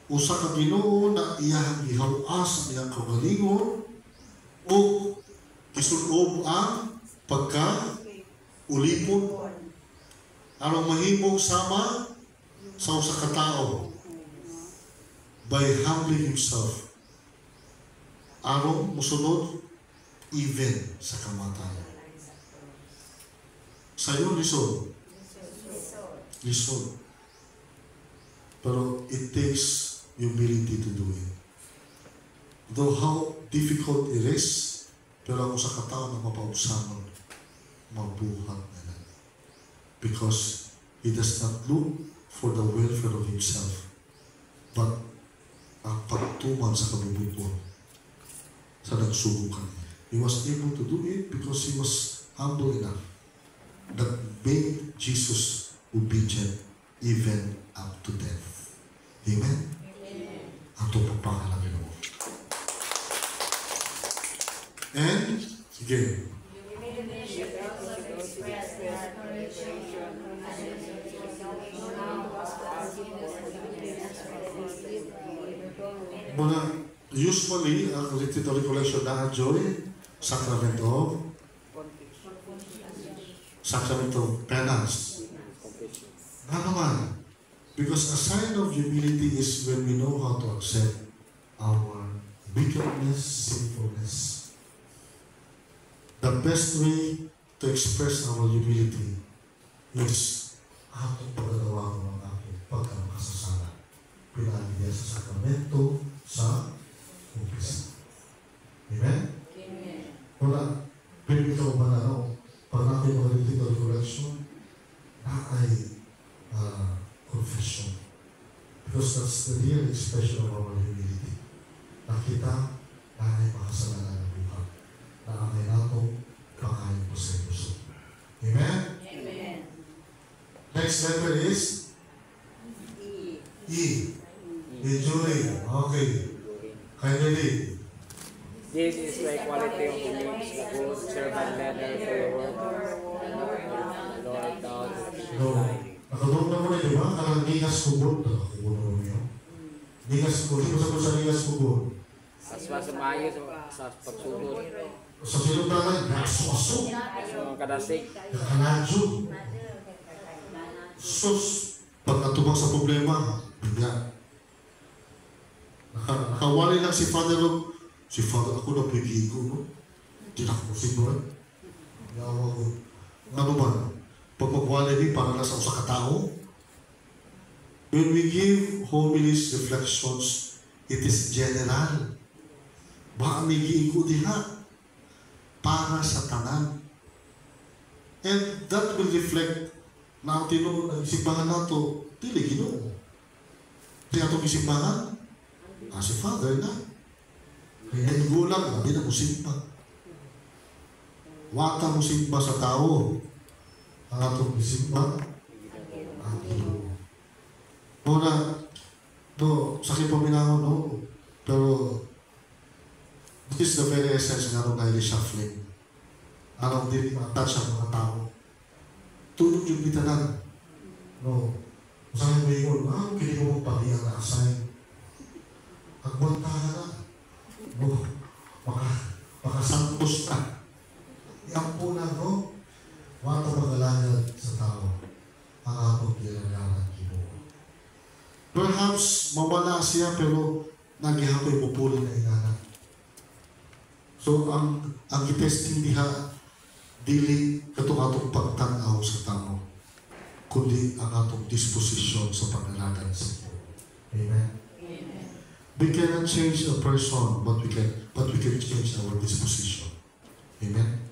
Usa ka Ginoo na iyang ihawas ang iyang kaugalingon o isulob ang pagka-ulipon. Anong mahimong sama sa usa ka tao by humbling himself. Anong musunod even sa kamatayan. Sa'yo, lisod. Lisod. Pero it takes humility to do it. Though how difficult it is, pero ako sa katao na mapausanon, mabuhat na lang. Because he does not look for the welfare of himself, but ang pagtuman sa kabubuton sa nagsubukan. He was able to do it because he was humble enough that made Jesus obedient even up to death. Amen? Ang ito pagpakalagin mo. And, sige. Muna, usually, ang ritual recollection na joy, Sacrament of penance. Nga naman, because a sign of humility is when we know how to accept our wickedness, sinfulness. The best way to express our humility is atong pagkagawa ng ating pagkamakasasala. Pinagigyan sa sakramento sa umpisa. Amen? Wala, bibitaw ba na pag natin mag-ritual recollection, na ay confession. Because that's the real expression of our humility. Nakita na ay makasalanan ng buhay. Na ang ay natong pakain po sa puso. Amen? Amen. Next letter is E. Enduring. Okay. Kindly. This is the quality of the names, the good servant letter for your work. Lord, thou No. Nakabot na mo na, di ba? Karang ningas kubot. Nakakubot na mo niyo. Ningas kubot. Di ba sa ningas kubot? aswa sumayo sa pagsugod. Sa sinundanan, nakaswaso. Sa kadasig. Nakanadyo. Sus, pag natubang sa problema, bigla. Nakawali lang si Father Rob. Si Father, ako na pigigo, no? Hindi na ako siguro. Yawa ko. Ano ba? Pag magwali ni, para na sa usa ka tao. When we give homilies, reflections, it is general. Baka may giigo diha para sa tanan. And that will reflect na ang tinuod ng isimbahan nato, dili Ginoo. Di atong isimbahan, si Father na. Kaya igulang, hindi na musimba. Wata musimba sa tao. Ang atong isimba, ang Ginoo. Muna, sakit paminahon, no? Pero, this is the very essence ng atong reshuffling. Anong din ma-touch ang mga tao. Tulog yung bitanan. No? Saan mo yun? Kini mo pag-iang na-assign. Agwanta ka na. No? Makasantos na. Iampo na, no? Wata mag-alangad sa tao. Ang atong ginagalan Ginoo. Perhaps mawala siya pero nagihapoy mo puli na ingana. So ang itesting diha dili katong pagtanaw sa tao kundi ang atong disposisyon sa pag-alagad sa Ginoo. Amen. Amen. We cannot change a person but we can change our disposition. Amen.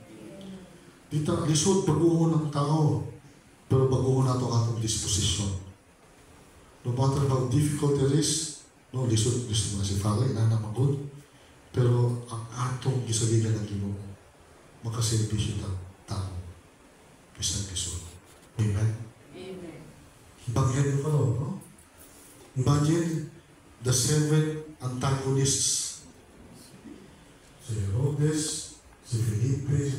Dito lisod baguhon ng tao pero baguhon nato ang atong disposisyon. No matter how difficult it is, no, lisod mo na si Father, inanamagod. Pero ang atong gisaligan ng Ginoo, makaservisyo ng tao. Kisang-kisod. Amen? Amen. Ibanghelyo ka no? Imagine the 7 antagonists. Si Herodes, si Felipe,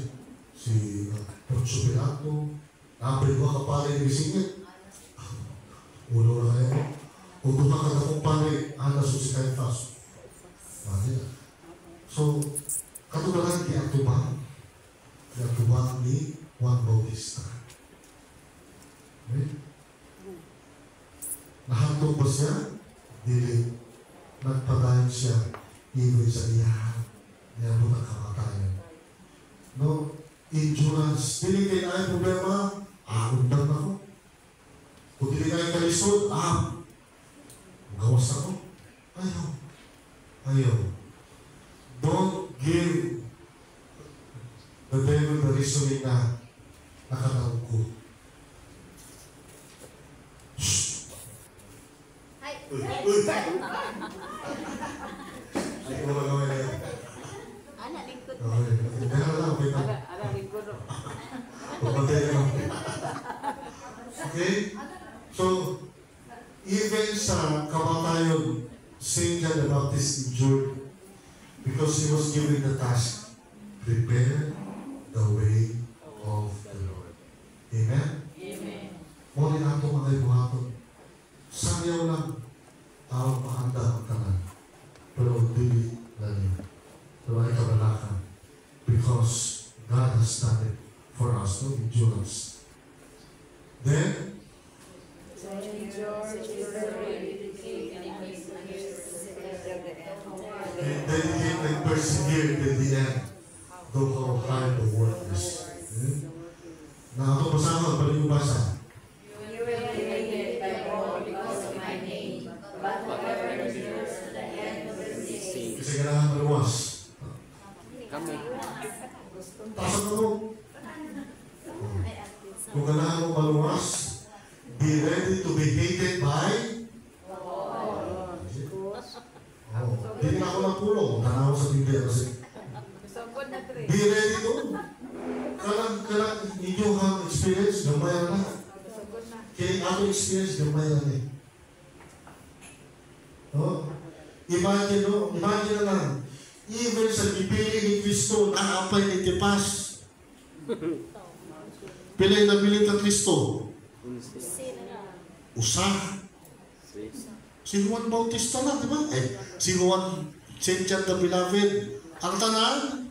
si Poncio Pilato, nabriwa ka pala yung singit. Ulo na kayo. Kung duha ka na kong pare, alas o si Caiaphas. So, katularan kaya tubang ni Juan Bautista. Okay? Nahantok ba siya? Dili. Nagpadayon siya. Ibig sa iyahan. Niya mo na kamatayan. No? Endurance. Dili kayo na problema. Undang ako. Kung dili kayo kalisod, gawas ako. Ayaw. Don't give the devil the reasoning na nakatawag ko. Ay, wala gawin na yan. Anak lingkod. Okay. Kaya lang, wait lang. Ala lingkod. Pagpantay lang. Okay? So, even sa kamatayon, St. John the Baptist endured because he was given the task, prepare the way of the Lord. Amen? Amen. Muli na ito mga ibuhaton. Sayaw lang ang mahanda ang tanan. Pero dili lalim. Pero ay kabalakan. Because God has done it for us, no endurance. Then, Saint George is ready to take and place the then he came and persevered till the end. Though how hard the work is. Na ako pasama, balik yung basa. You will be hated by all because of my name, but whoever endures to the end will be saved. Kasi kailangan maluwas. Kami. Pasok mo. Kung kailangan mo maluwas, be ready to be hated by hindi na ako nagpulong. Tanaw sa Biblia kasi be ready to. Kailangan ninyo have experience, gamay na. Kaya ato experience, gamay na eh. No? Imagine na lang. Even sa pipili ni Kristo, naaapay ni Tipas. Pilay na pilit ang Kristo. Usa. Si Juan Bautista na, di ba? Si Juan, St. John the Beloved. Ang tanan,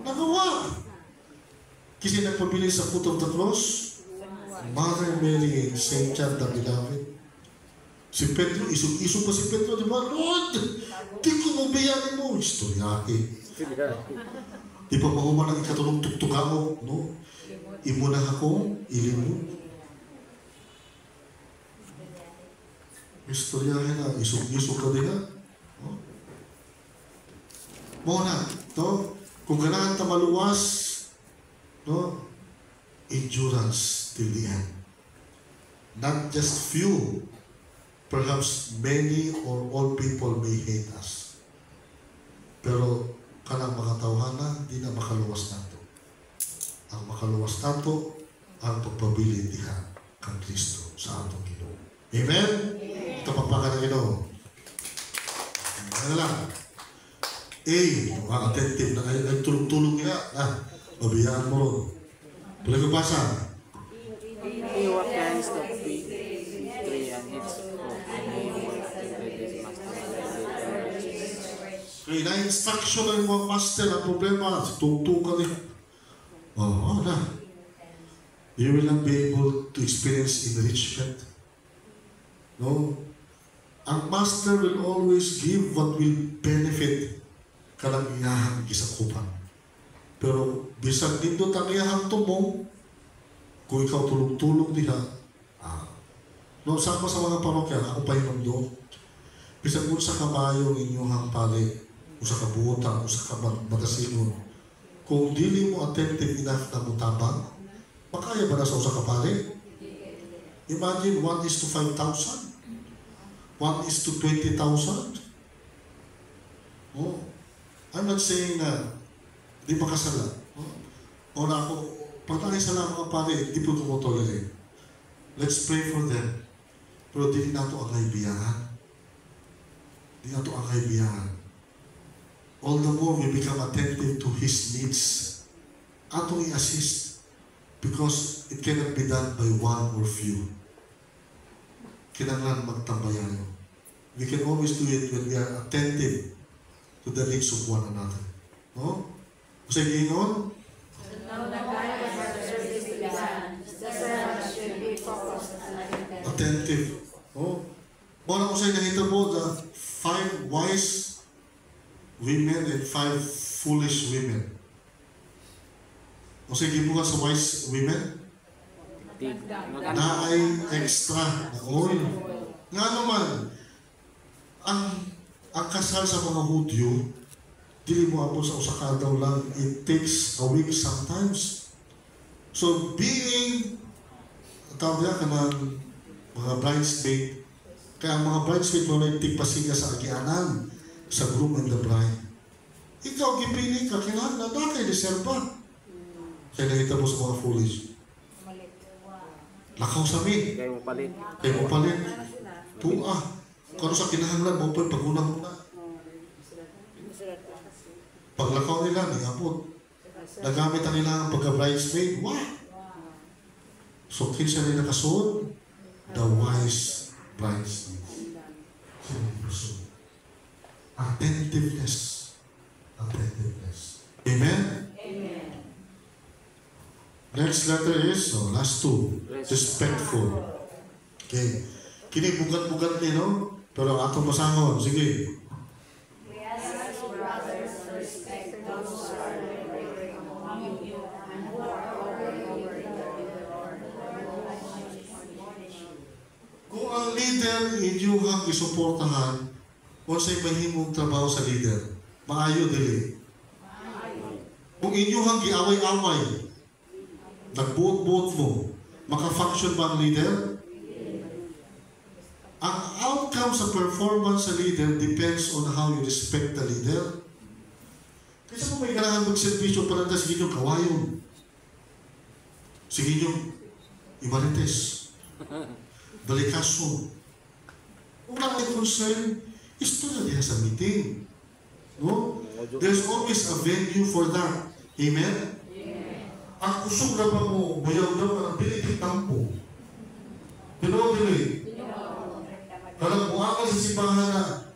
nagawa. Kasi nagpabili sa foot of the cross, Mother Mary and St. John the Beloved. Si Pedro, isog pa si Pedro, di ba? Lord, di ko mabayarin mo. Istoryahe. Di pa mahuman ang ikatulong tuktuka mo, no? Imo na ako, ilimod. istoryahin na, isog-isog ka din ha. No? Muna, to, kung ganahan ta maluwas, no, endurance till the end. Not just few, perhaps many or all people may hate us. Pero kanang makatawhana, di na makaluwas nato. Ang makaluwas nato, ang pagpabilin diha kang Kristo sa atong Ginoo. Amen? Ito papakan ng Ginoo. Ano lang? Mga attentive na kayo. Tulong-tulong niya. Mabiyaan mo ron. Pwede ko basa. What kinds of tree and its Okay, na-instruction ng mga master ang problema. Tungtong ka rin. Na. You will not be able to experience enrichment. No? Ang master will always give what will benefit kanang iyahang gisakupan. Pero bisag nindot ang iyahang tumong, kung ikaw tulog-tulog diha, no, sama sa mga parokya, ako pa yung bisag kung sa kabayo inyong pali, kung sa kabuotan, kung sa magasigon, kung dili mo attentive enough na mutabang, makaya ba na sa usa ka pali? Imagine 1 is to 5,000, 1 is to 20,000. Oh, I'm not saying na di makasala. O na ako, pag nakisala mga pare, di po ko tolerate. Let's pray for them. Pero di na ito ang kaibiyahan. Di na ito ang kaibiyahan. All the more we become attentive to His needs. Ato i-assist. Because it cannot be done by one or few. Kinanglan magtambayan. We can always do it when we are attentive to the needs of one another. No? Kasi Gingon, attentive. No? Muna ko sa'yo nakita mo the 5 wise women and 5 foolish women. O sige bukas sa wise women, na ay extra na oil. Nga naman, ang kasal sa mga Hudyo, dili mo ako sa usakadaw lang, it takes a week sometimes. So being, tawag niya ka ng mga bridesmaid, kaya ang mga bridesmaid mo na tigpasiga sa agianan, sa groom and the bride. Ikaw, gipili ka, kailangan na kay reserva. Kaya nakita mo sa mga foolish. Lakaw sa amin. Kayo mo palit. Kayo mo palit. Tunga. Kung ano sa kinahanglan mo, pag-una muna. Paglakaw nila, niyapot. Nagamit ang nila ang pagka-bridesmaid. Wow! So, kinsa rin nakasuod? The wise bridesmaid. Attentiveness. Attentiveness. Amen? Amen. Next letter is, last two. Respectful. Okay. Kini bugat-bugat ni, no? Pero atong basahon. Sige. We ask you, brothers, to respect those who are laboring among you and who are already over the Lord. Kung ang leader inyuhang isuportahan, o sa'y mahimong trabaho sa leader, maayo dili. Kung inyuhang giaway-away, nagbuot-buot mo, maka-function ba ang leader? Ang outcome sa performance sa leader depends on how you respect the leader. Kasi kung may kailangan mag-servisyo para na sige niyong kawayon, sige niyong imarites, balikaso. Kung lang may concern, ito na diya sa meeting. No? There's always a venue for that. Amen? Ang kusog na ba mo, bayaw daw ka ng bilitin-tampo. Dili. Kalau buang sa simbahan na,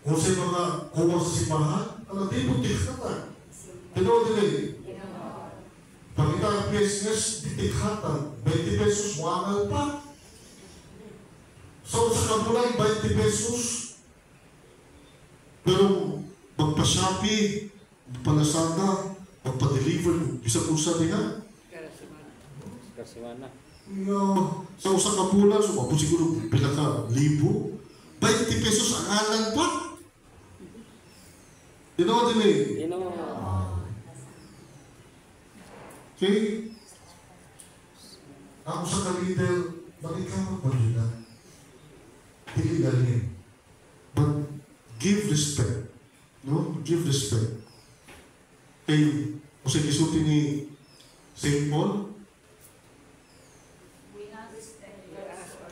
kung sa mga kuha sa simbahan, kalau di butik ka ta. Dili. Pag ita ang business, ditikatan. 20 pesos, wangal pa. So sa kabulan, 20 pesos. Pero magpa-Shopee, magpalasada, magpa-deliver, bisa kung sa niya. Kasiwana. Sa usang kapulan, so siguro pila ka, 1,000. 20 pesos ang alan pa. You know what I mean? You know, Okay? Ako sa ka-leader, bakit ka magpagina? Hindi galing. But give respect. No? Give respect. Kay, kung sa kisuti ni St. Paul,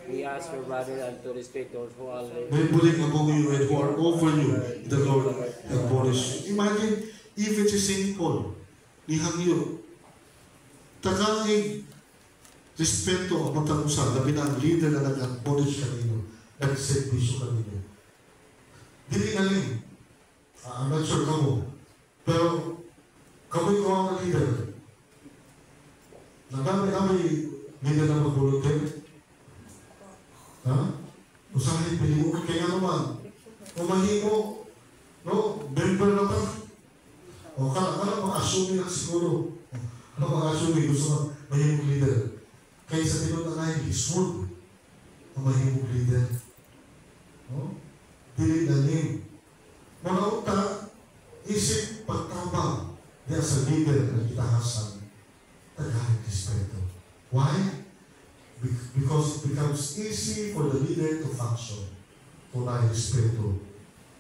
we ask your brother and to respect those who are living. may buling among you and who are over you, the Lord abolish. Imagine, even si St. Paul, ni Hangyo, tagaing respeto ang matang usa, labi na ang leader na nag-abolish kanino, nag-servisyo kanino. Dili galing. I'm not sure kamo. Pero, kamo ko ang leader. Nagami leader na mag-volunteer. Ha? Usahay, pili mo. Kaya naman, umahimo, no? Member na ta. O, kala mag-assume na siguro. Ano mag-assume, gusto na mahimong leader. Kaya sa tinunanay, smooth ang mahimong leader. No? Dili galing. Mga uta, isip pagtabang diya sa leader na kitahasan, tagahit respeto. Why? Because it becomes easy for the leader to function. Tunay respeto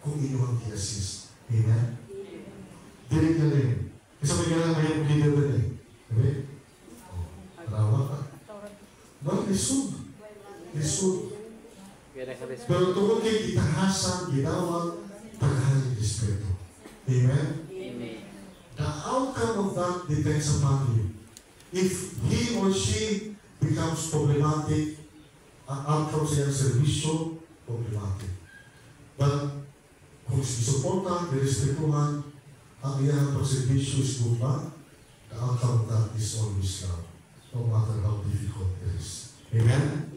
kung inyong kiasis. Amen? Dili galing. Isa may galang mahimong leader din eh. Okay? Tarawa ka. No, lisod. Lisod. Pero tungkol kay kitahasan, ginawang tagahang respeto. Amen? The outcome of that depends upon you. If he or she becomes problematic, ang outcome sa iyang servisyo, problematic. But kung isuporta, respetuhan, ang iyang pagservisyo is guma, the outcome of that is always love, no matter how difficult it is. Amen?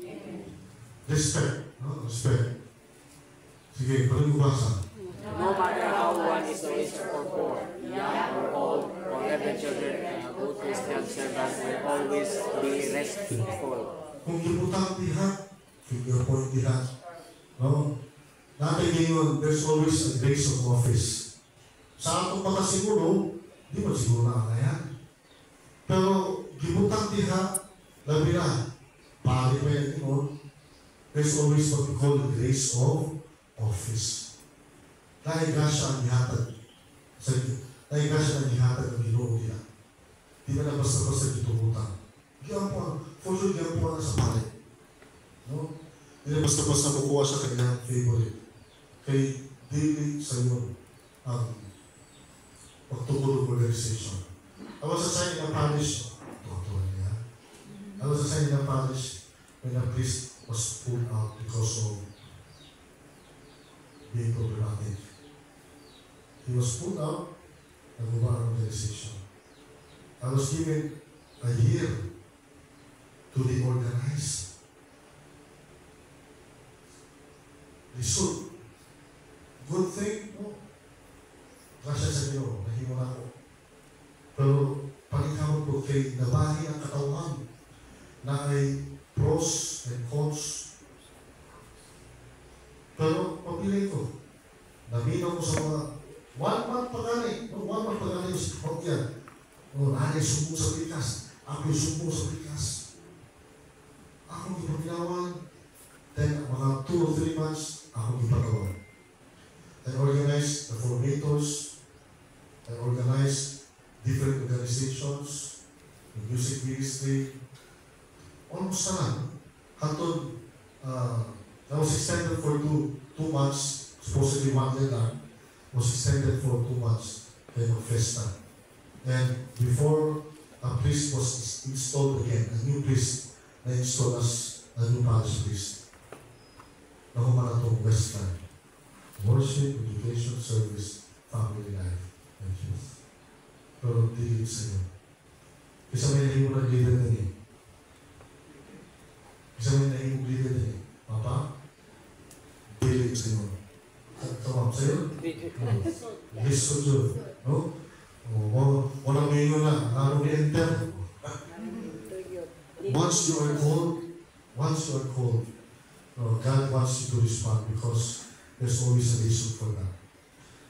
Respect. No? Respect. Sige, paling basa. No matter how one is rich or poor, young or old, or even children, a good Christian servant will always be respectful. Kung ibutang diha, finger point diha. No? Natin ngayon, there's always a grace of office. Sa atong pata siguro, di ba siguro na yan? Pero, gibutang diha, labi na, pari pa yan yun, there's always what we call the grace of office. Dahil grasya ang ihatag dahil grasya ang ihatag ng Ginoo nila. Di na basta-basta gitumutan. Giampuan, for sure giampuan na sa pare. No? Di na basta-basta makuha sa kanilang favorite. Kay daily sa iyo ang pagtulong organization. I was assigned a parish. I was assigned a parish when a priest was pulled out because of being problematic. He was pulled out of the organization. I was given a year to reorganize. Lisod. Good thing, no? Grasya sa Ginoo, nahimo na ako. Pero pagkakawag po kay nabahi ang katawan na ay pros and cons. Pero papilay ko. Naminaw ko sa mga 1 month pagani. 1 month pagani yung si Pogyan. Nanay sumbong sa pikas. Ako yung sumbong sa pikas. Ako yung paminawan. Then mga 2 or 3 months, ako yung pagawan. I organized the formators. I organized different organizations. The music ministry. Almost na lang. Hantod, that was extended for 2 months. Supposedly 1 year lang. Was extended for 2 months. Then of Festa. And before a priest was installed again, a new priest na installed as a new parish priest. Nakuha na itong Westland. Worship, education, service, family life, and youth. Pero dilim sa iyo. Isa may nahimo na leader na niya. Isa may nahimo leader na niya. Papa, dilim sa iyo. Tawag sa iyo? Listo dyan. No? Walang ngayon na. Anong enter? Once you are called, God wants you to respond because there's always a reason for that.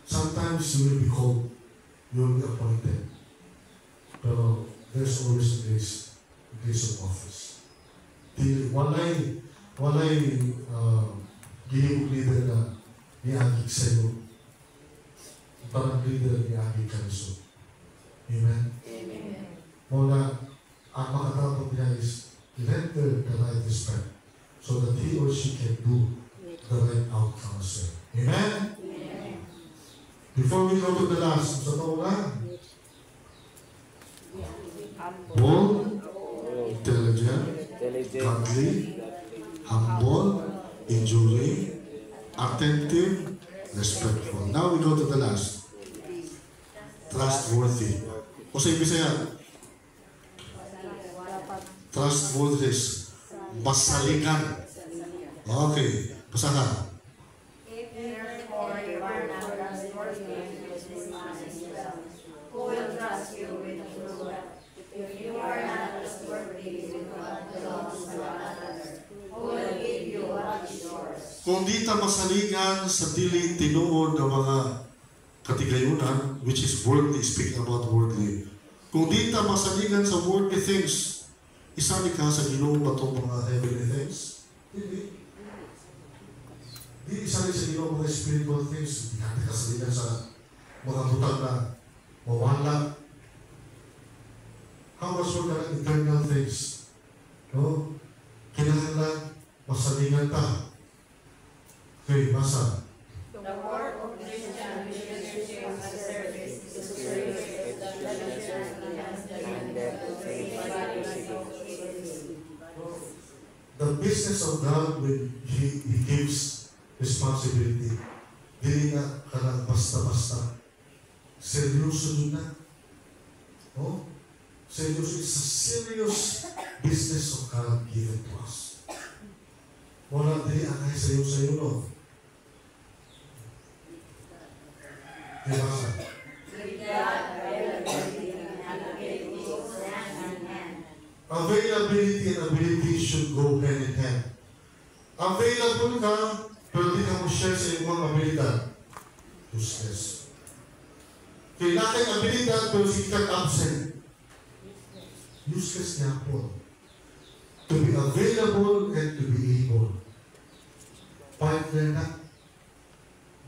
Sometimes you will be called, you will be appointed. Pero there's always a grace of office. Walay gihimog leader na niagig sa iyo. Parang leader niagig ka niso. Amen? Amen. Muna, ang makatapos niya is render the right respect so that he or she can do the right outcome as well. Amen? Amen. Before we go to the last, sa taon na, Humble. bold, intelligent, Intelligent, godly, humble, enduring, attentive, respectful. Now we go to the last. Trustworthy. O sa Bisaya, trustworthy is masaligan. Okay, basa ka. If therefore you are not trustworthy with this honest well, who will trust you with the truth? If you are not trustworthy with what belongs to another, who will give you what is yours? Kung di ta masaligan sa dili tinuod ng mga katigayunan, which is worldly, speaking about worldly. Kung di ta masaligan sa worldly things, isali ka sa Ginoo ba itong mga heavenly things? Hindi. Di isali sa Ginoo mga spiritual things. Di natin kasaligan sa mga butang na mawala. How much more ka eternal things? No? Kinahanglan masaligan ta. Okay, basa. The work of Christian leadership as a service is to serve the church and The business of God when He gives responsibility, dili na ka lang basta-basta. Seryoso yun na. Oh? Seryoso. It's a serious business of God given to us. Wala dili angay sa'yo, no? Diba sa? Availability and ability should go hand in hand. Available ka, pero di ka mo share sa iyong mga abilidad. Useless. Kailangan abilidad, pero hindi ka absent. Useless nga po. To be available and to be able. Partner na.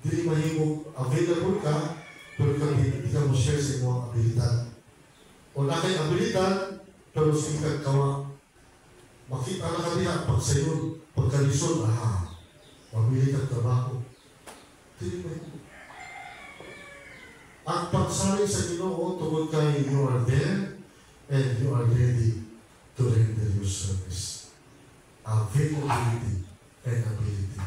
Dili mahimong available ka, pero hindi ka mo share sa iyong mga abilidad. O na kay abilidad, pero sikag kawa, makita na kanila pag sayo, pagkalisod, mamili kang trabaho. Dili mo yun. Ang pagsali sa Ginoo, tungkol kay you are there and you are ready to render your service. Availability and ability.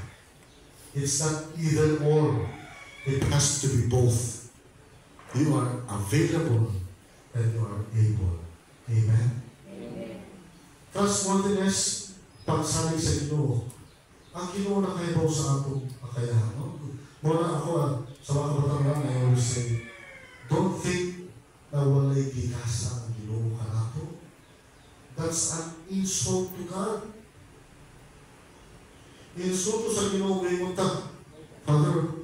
It's not either or. It has to be both. You are available and you are able. Amen? Amen. Trustworthiness, pagsalig sa Ginoo. Ang Ginoo na kaibaw sa atong kakayahan. No? Muna ako, sa mga kabataan I always say, don't think na walay gikasa ang Ginoo ka nato. That's an insult to God. Insulto sa Ginoo may munta. Father,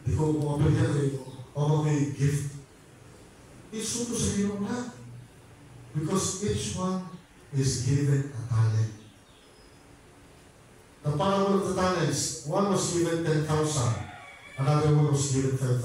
di ko mapagyan kayo. May gift. Insulto sa Ginoo na. Because each one is given a talent. The parable of the talents, one was given 10,000, another one was given 10,000.